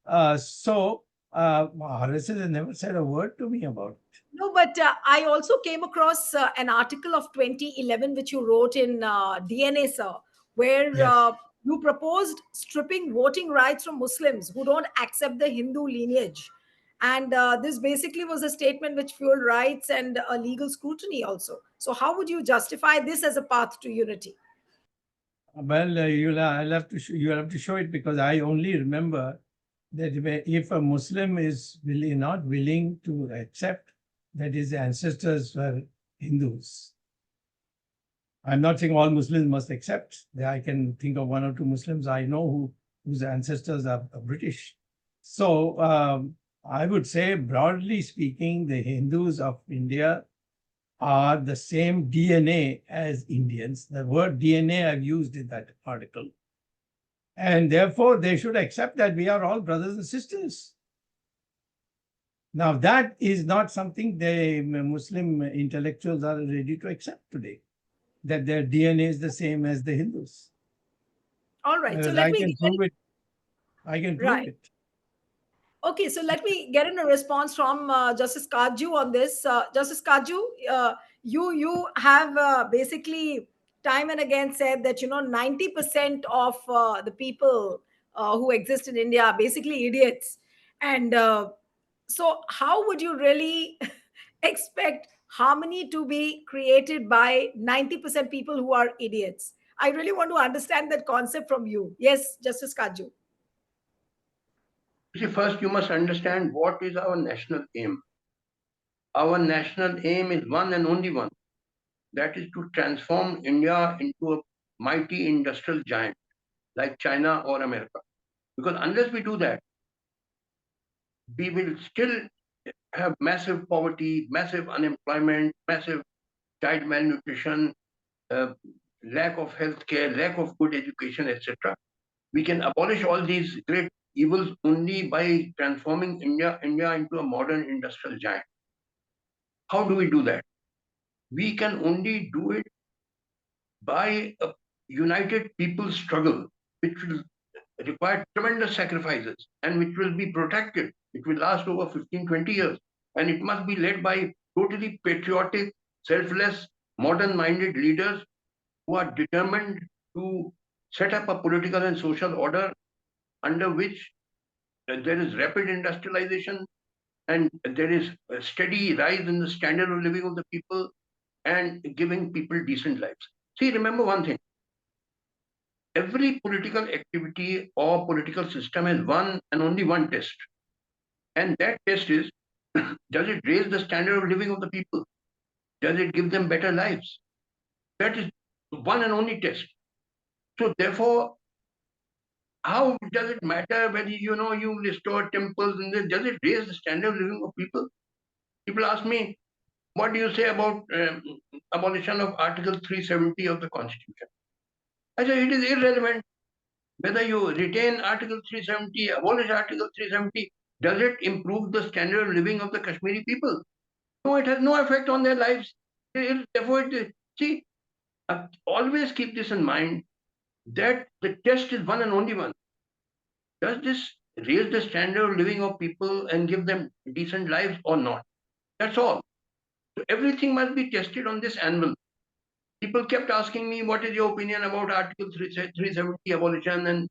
RSS has never said a word to me about it. No, but I also came across an article of 2011 which you wrote in DNA, sir, where Yes. you proposed stripping voting rights from Muslims who don't accept the Hindu lineage. And this basically was a statement which fueled riots and legal scrutiny also. So, how would you justify this as a path to unity? Well, I'll have to you have to show it, because I only remember that if a Muslim is really not willing to accept that his ancestors were Hindus. I'm not saying all Muslims must accept. I can think of 1 or 2 Muslims I know whose ancestors are British. So I would say, broadly speaking, the Hindus of India are the same DNA as Indians. The word DNA I've used in that article. And therefore, they should accept that we are all brothers and sisters. Now, that is not something the Muslim intellectuals are ready to accept today, that their DNA is the same as the Hindus. All right. So Whereas let I me can prove it. I can prove right. it. Okay, so let me get in a response from Justice Kaju on this. Justice Kaju, you have basically time and again said that, you know, 90% of the people who exist in India are basically idiots, and so how would you really expect harmony to be created by 90% people who are idiots? I really want to understand that concept from you. Yes, Justice Kaju. See, first you must understand what is our national aim. Our national aim is one and only one. That is to transform India into a mighty industrial giant. like China or America. Because unless we do that, we will still have massive poverty, massive unemployment, massive child malnutrition, uh, lack of health care, lack of good education, etc. We can abolish all these great evils only by transforming India into a modern industrial giant. How do we do that? We can only do it by a united people's struggle, which will require tremendous sacrifices and which will be protected. It will last over 15, 20 years. And it must be led by totally patriotic, selfless, modern minded leaders who are determined to set up a political and social order under which there is rapid industrialization and there is a steady rise in the standard of living of the people and giving people decent lives. See, remember one thing. Every political activity or political system has one and only one test. And that test is, does it raise the standard of living of the people? Does it give them better lives? That is one and only test. So therefore, how does it matter whether you restore temples and this, does it raise the standard of living of people? People ask me, what do you say about abolition of Article 370 of the Constitution? I say it is irrelevant whether you retain Article 370, abolish Article 370. Does it improve the standard of living of the Kashmiri people? No, it has no effect on their lives. Therefore, see, always keep this in mind that the test is one and only one. Does this raise the standard of living of people and give them decent lives or not? That's all. So everything must be tested on this anvil. People kept asking me, what is your opinion about Article 370 abolition and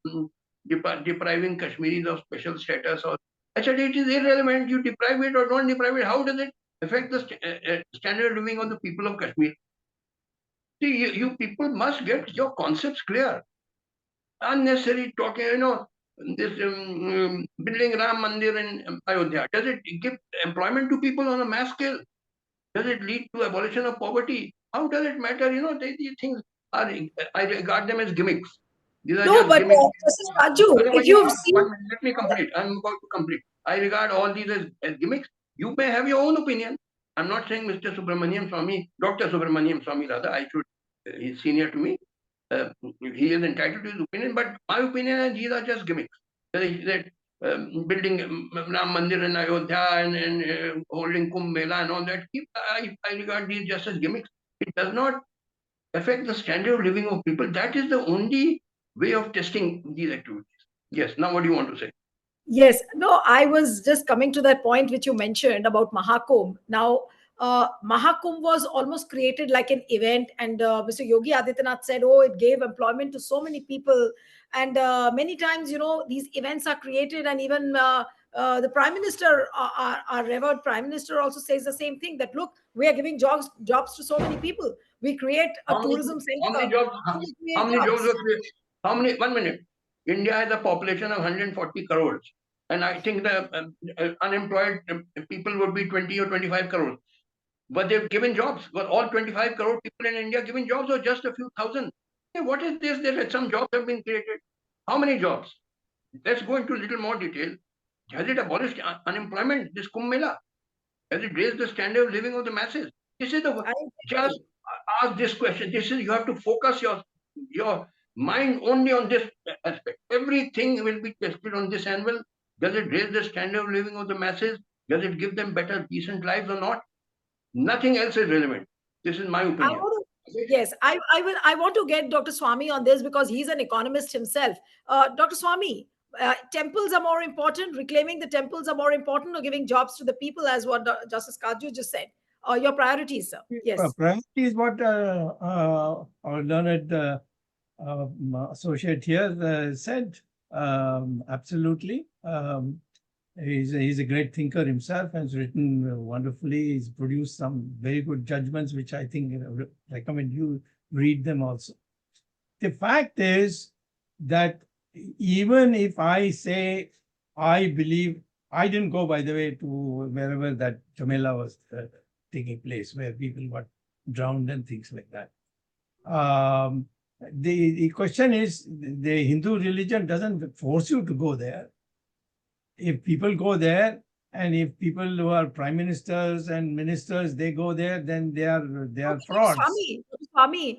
depriving Kashmiris of special status? Or I said, it is irrelevant. You deprive it or don't deprive it. How does it affect the standard of living of the people of Kashmir? See, you people must get your concepts clear. Unnecessary talking, this building Ram Mandir in Ayodhya, does it give employment to people on a mass scale? Does it lead to abolition of poverty? How does it matter? These things are, I regard them as gimmicks. These are No, just but gimmicks. Justice Raju, Otherwise, if you've seen, let me complete. I'm about to complete. I regard all these as gimmicks. You may have your own opinion. I'm not saying Mr. Subramaniam Swamy, Dr. Subramaniam Swamy, rather, he's senior to me. He is entitled to his opinion, but my opinion is these are just gimmicks. That building Ram Mandir in Ayodhya and holding Kumbh Mela and all that, I regard these just as gimmicks. It does not affect the standard of living of people. That is the only way of testing these activities. Yes, now what do you want to say? yes, no, I was just coming to that point which you mentioned about Mahakumbh. Now, Mahakumbh was almost created like an event, and Mr. Yogi Adityanath said, "Oh, it gave employment to so many people." And many times, these events are created, and even the Prime Minister, our revered Prime Minister, also says the same thing. That look, we are giving jobs to so many people. We create a How tourism many center. jobs? We How create many jobs jobs. were created? How many? 1 minute. India has a population of 140 crores, and I think the unemployed people would be 20 or 25 crores. But they've given jobs. Well, all 25 crore people in India given jobs, or just a few thousand? Hey, what is this? That some jobs have been created. How many jobs? Let's go into a little more detail. Has it abolished unemployment? This Kumbh Mela? Has it raised the standard of living of the masses? This is the I just ask this question. This is, you have to focus your mind only on this aspect. Everything will be tested on this anvil. Does it raise the standard of living of the masses? Does it give them better, decent lives or not? Nothing else is relevant. This is my I opinion. want to, yes, I want to get Dr. Swamy on this because he's an economist himself. Dr. Swamy, temples are more important. Reclaiming the temples are more important, or giving jobs to the people, as what Justice Kaju just said. Your priorities, sir. Yes. Priority is what our learned associate here said. Absolutely. He's a great thinker himself and has written wonderfully. He's produced some very good judgments, which I think recommend you read them also. The fact is that even if I say I believe, I didn't go, by the way, to wherever that Jamela was taking place, where people got drowned and things like that. the question is, the Hindu religion doesn't force you to go there. If people go there, and if people who are prime ministers and ministers, they go there, then they are Okay, frauds.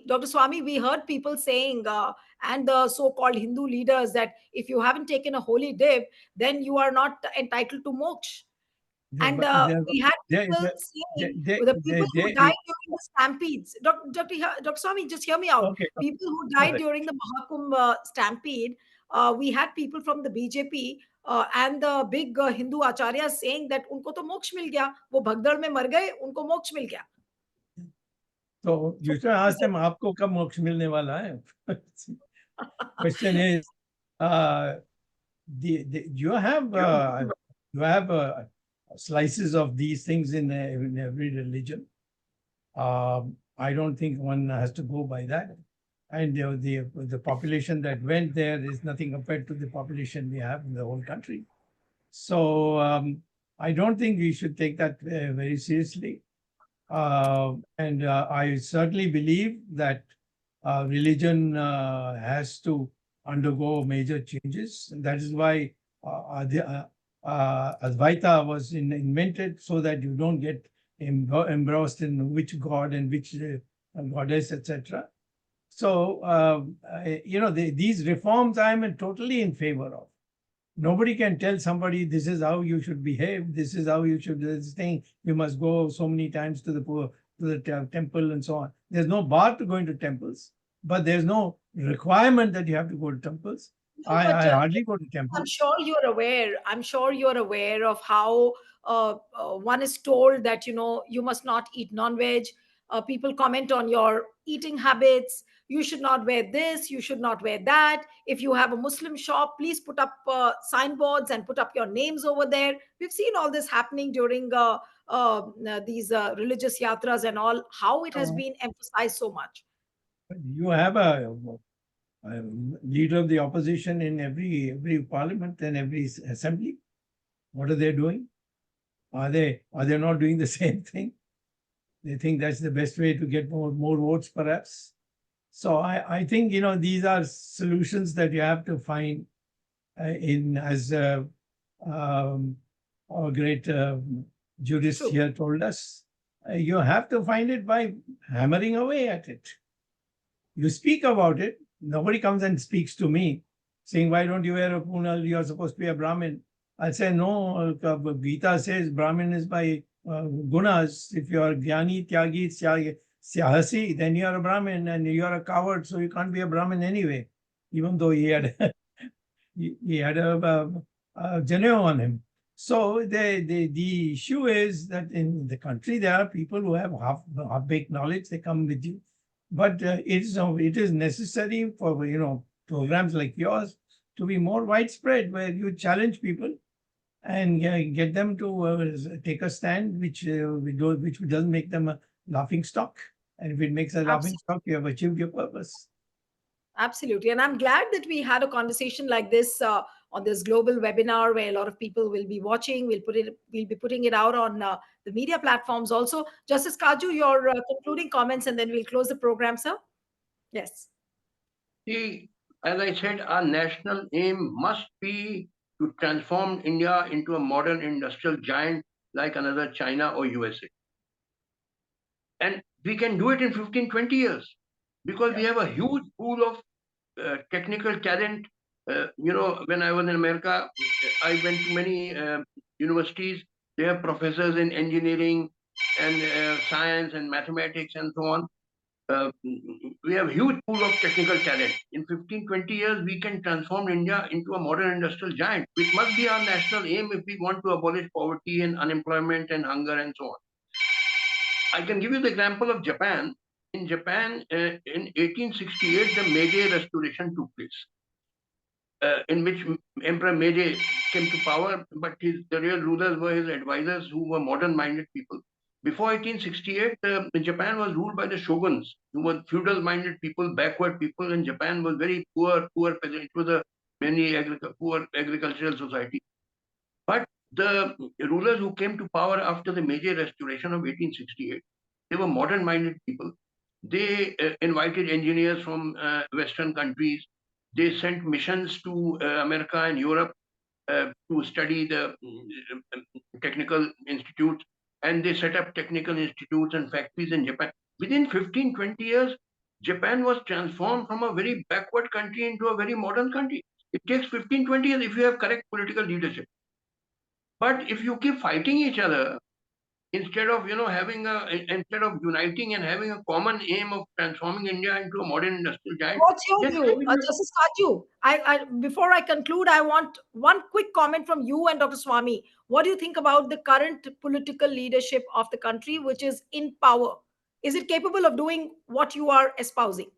Dr. Swami, we heard people saying, and the so-called Hindu leaders, that if you haven't taken a holy dip, then you are not entitled to moksha. And But we had they, people they, saying, they, the they, people who they, died during the stampedes. Dr. Swami, just hear me out. okay, People who all died right. during the Mahakumbh stampede, we had people from the BJP and the big Hindu acharyas saying that unko to moksha mil gaya, wo Bhagdad mein mar gaye, unko moksha mil gaya. So you So should ask them, आपको कब मोक्ष मिलने वाला है? Question is, you have slices of these things in every religion. I don't think one has to go by that. And the population that went there is nothing compared to the population we have in the whole country. So I don't think we should take that very seriously. And I certainly believe that religion has to undergo major changes. And that is why Advaita was invented, so that you don't get engrossed in which god and which goddess, etc. So, these reforms I am totally in favor of. Nobody can tell somebody this is how you should behave, this is how you should this thing. You must go so many times to the temple and so on. There's no bar to going to temples, but there's no requirement that you have to go to temples. No, I but hardly go to I'm temples. sure you're aware. I'm sure you're aware of how one is told that you must not eat non-veg. People comment on your eating habits. You should not wear this. You should not wear that. If you have a Muslim shop, please put up signboards and put up your names over there. We've seen all this happening during these religious yatras and all. How it has Uh, been emphasized so much. you have a leader of the opposition in every parliament and every assembly. What are they doing? Are they not doing the same thing? They think that's the best way to get more votes, perhaps. So I think these are solutions that you have to find in as our great jurist True. here told us. You have to find it by hammering away at it. You speak about it. Nobody comes and speaks to me saying, why don't you wear a punal? You're supposed to be a Brahmin. I'll say, no, Gita says Brahmin is by gunas. If you are Jnani, Tyagi, Syahasi, then you are a Brahmin, and you are a coward, so you can't be a Brahmin anyway, even though he had a Janeo on him. So the issue is that in the country there are people who have half-baked knowledge. They come with you, but it is necessary for programs like yours to be more widespread, where you challenge people and get them to take a stand which doesn't make them a laughing stock. And if it makes a laughing stock, you have achieved your purpose. Absolutely. And I'm glad that we had a conversation like this on this global webinar, where a lot of people will be watching. We'll be putting it out on the media platforms also. Justice Kaju, your concluding comments, and then we'll close the program, sir. Yes. See, as I said, our national aim must be to transform India into a modern industrial giant like another China or USA. And we can do it in 15, 20 years because we have a huge pool of technical talent. When I was in America, I went to many universities. They have professors in engineering and science and mathematics and so on. We have huge pool of technical talent. In 15, 20 years, we can transform India into a modern industrial giant, which must be our national aim if we want to abolish poverty and unemployment and hunger and so on. I can give you the example of Japan. In Japan, in 1868, the Meiji Restoration took place, in which Emperor Meiji came to power, but the real rulers were his advisors, who were modern-minded people. Before 1868, Japan was ruled by the shoguns, who were feudal-minded people, backward people, and Japan was very poor peasant. It was a poor agricultural society. But the rulers who came to power after the Meiji Restoration of 1868, they were modern-minded people. They invited engineers from Western countries. They sent missions to America and Europe to study the technical institutes, and they set up technical institutes and factories in Japan. Within 15, 20 years, Japan was transformed from a very backward country into a very modern country. It takes 15, 20 years if you have correct political leadership. But if you keep fighting each other, instead of instead of uniting and having a common aim of transforming India into a modern industrial giant, What's your then view, Justice Kaju? Before I conclude, I want one quick comment from you and Dr. Swami. What do you think about the current political leadership of the country, which is in power? Is it capable of doing what you are espousing?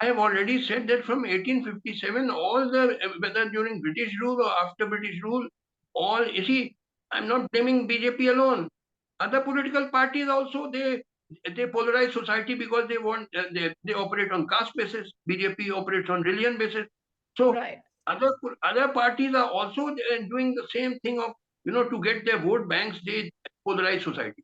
I have already said that from 1857, all the whether during British rule or after British rule, all you see, I'm not blaming BJP alone. Other political parties also they polarize society because they want they operate on caste basis. BJP operates on religion basis. So Right. other parties are also doing the same thing of to get their vote banks. They polarize society.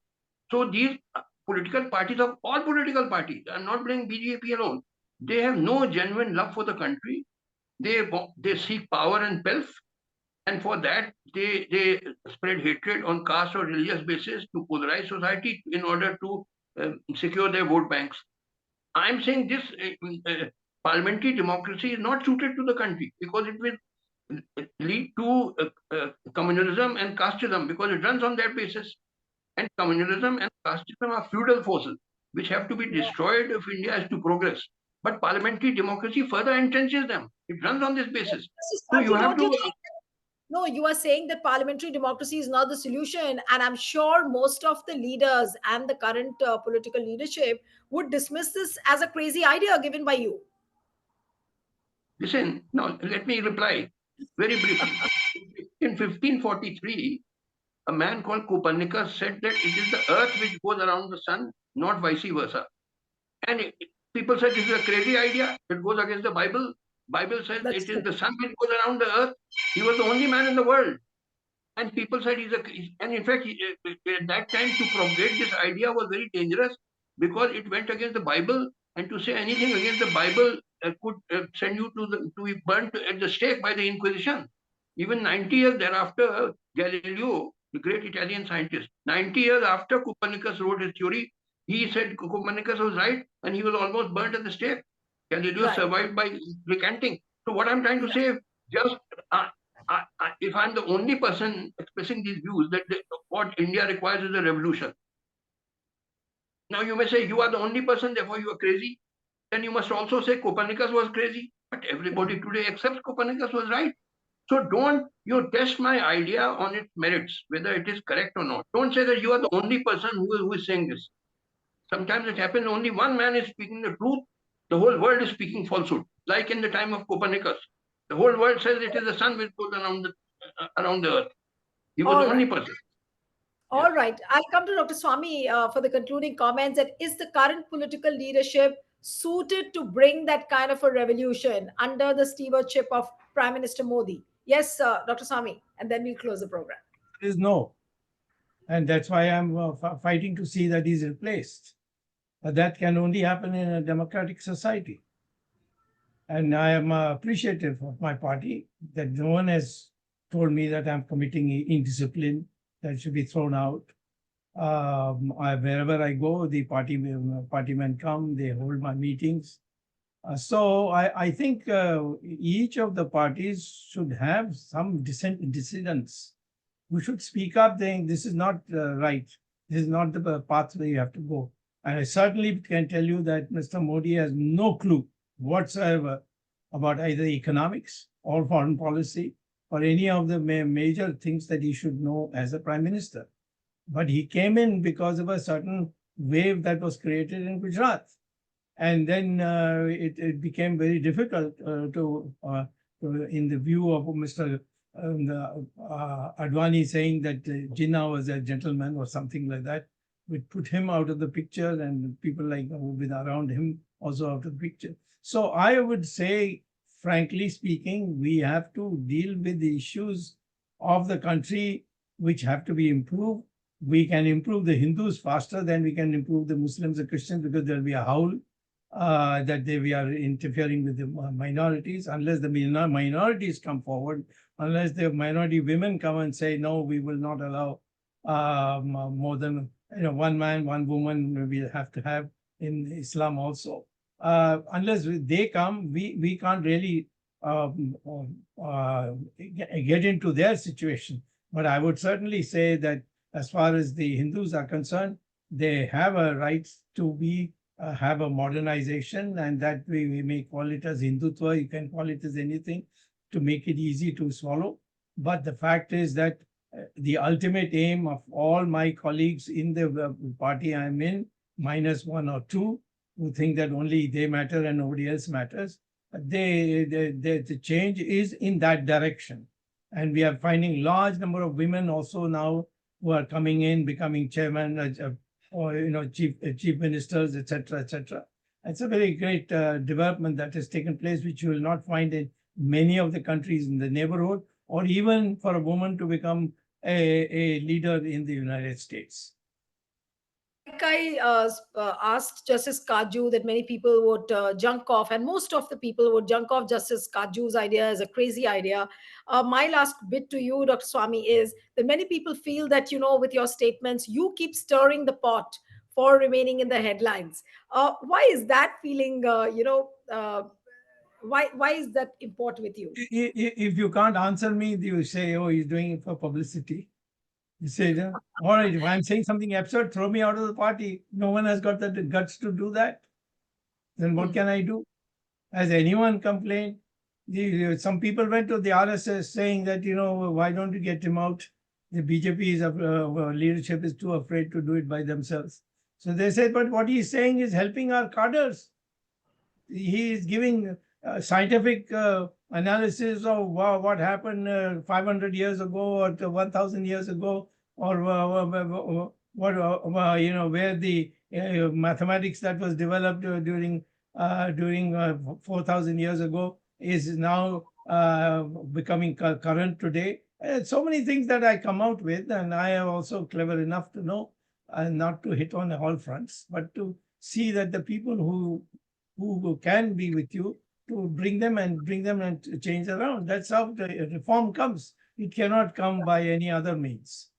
So these political parties of all political parties, I'm not blaming BJP alone. They have no genuine love for the country. They seek power and wealth, and for that they spread hatred on caste or religious basis to polarize society in order to secure their vote banks. I'm saying this parliamentary democracy is not suited to the country because it will lead to communalism and casteism because it runs on that basis. And communalism and casteism are feudal forces which have to be destroyed if India has to progress. But parliamentary democracy further entrenches them. It runs on this basis. Justice So you Kaju, have don't you to. think? No, you are saying that parliamentary democracy is not the solution. And I'm sure most of the leaders and the current political leadership would dismiss this as a crazy idea given by you. Listen, now let me reply very briefly. In 1543, a man called Copernicus said that it is the earth which goes around the sun, not vice versa. And people said this is a crazy idea. It goes against the Bible. Bible says That's it is true. the sun which goes around the earth. He was the only man in the world. And people said and in fact, at that time to propagate this idea was very dangerous because it went against the Bible. And to say anything against the Bible could send you to be burnt at the stake by the Inquisition. Even 90 years thereafter, Galileo, the great Italian scientist, 90 years after Copernicus wrote his theory, he said Copernicus was right and he was almost burnt at the stake. Galileo Right. survived by recanting. So what I'm trying to say, just if I'm the only person expressing these views, that what India requires is a revolution. Now you may say you are the only person, therefore you are crazy. Then you must also say Copernicus was crazy. But everybody today accepts Copernicus was right. So don't you test my idea on its merits, whether it is correct or not. Don't say that you are the only person who is saying this. Sometimes it happens only one man is speaking the truth, the whole world is speaking falsehood. Like in the time of Copernicus, the whole world says it is the sun which goes around the earth. He was All the only right. person. All right. I'll come to Dr. Swami for the concluding comments. That is the current political leadership suited to bring that kind of a revolution under the stewardship of Prime Minister Modi? Yes, Dr. Swami, and then we'll close the program. There is no. And that's why I'm fighting to see that he's replaced. That can only happen in a democratic society. And I am appreciative of my party that no one has told me that I'm committing indiscipline that should be thrown out. Wherever I go, the party men come, they hold my meetings. So I think each of the parties should have some dissidents who should speak up saying this is not right. This is not the path where you have to go. And I certainly can tell you that Mr. Modi has no clue whatsoever about either economics or foreign policy or any of the major things that he should know as a prime minister. But he came in because of a certain wave that was created in Gujarat. And then it became very difficult in the view of Mr. Advani saying that Jinnah was a gentleman or something like that. We put him out of the picture and people like who've been around him also out of the picture. So I would say, frankly speaking, we have to deal with the issues of the country which have to be improved. we can improve the Hindus faster than we can improve the Muslims and Christians, because there'll be a howl that we are interfering with the minorities. Unless the minorities come forward, unless the minority women come and say, no, we will not allow more than one man, one woman we have to have in Islam also. Unless they come, we can't really get into their situation. But I would certainly say that as far as the Hindus are concerned, they have a right to be have a modernization, and that we may call it as Hindutva, you can call it as anything to make it easy to swallow. But the fact is that the ultimate aim of all my colleagues in the party I'm in, minus one or two, who think that only they matter and nobody else matters, the change is in that direction. And we are finding large number of women also now who are coming in, becoming chairman or chief ministers, etc., etc. It's a very great development that has taken place, which you will not find in many of the countries in the neighborhood, or even for a woman to become a leader in the United States. Like I asked Justice Kaju that many people would junk off, and most of the people would junk off Justice Kaju's idea as a crazy idea. My last bit to you, Dr. Swami, is that many people feel that, with your statements, you keep stirring the pot for remaining in the headlines. Why is that feeling, why is that important with you? If you can't answer me, you say, oh, he's doing it for publicity. You say, all right, if I'm saying something absurd, throw me out of the party. No one has got the guts to do that. Then what can I do? Has anyone complained? Some people went to the RSS saying that, why don't you get him out? The BJP leadership is too afraid to do it by themselves. So they said, but what he's saying is helping our cadres. He is giving scientific analysis of what happened 500 years ago or 1,000 years ago, or where the mathematics that was developed during 4,000 years ago is now becoming current today. So many things that I come out with, and I am also clever enough to know not to hit on all fronts, but to see that the people who can be with you, to bring them and change around. That's how the reform comes. It cannot come by any other means.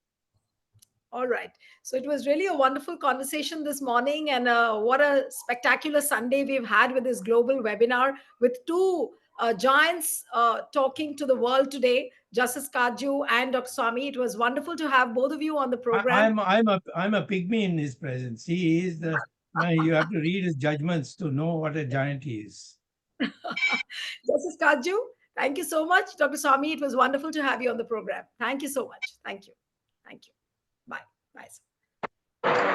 All right. So it was really a wonderful conversation this morning, and what a spectacular Sunday we've had with this global webinar with two giants talking to the world today, Justice Kaju and Dr. Swami. It was wonderful to have both of you on the program. I'm a pygmy in his presence. He is the you have to read his judgments to know what a giant he is. Justice Kaju, thank you so much. Dr. Swami, it was wonderful to have you on the program. Thank you so much. Thank you. Thank you. Bye. Bye.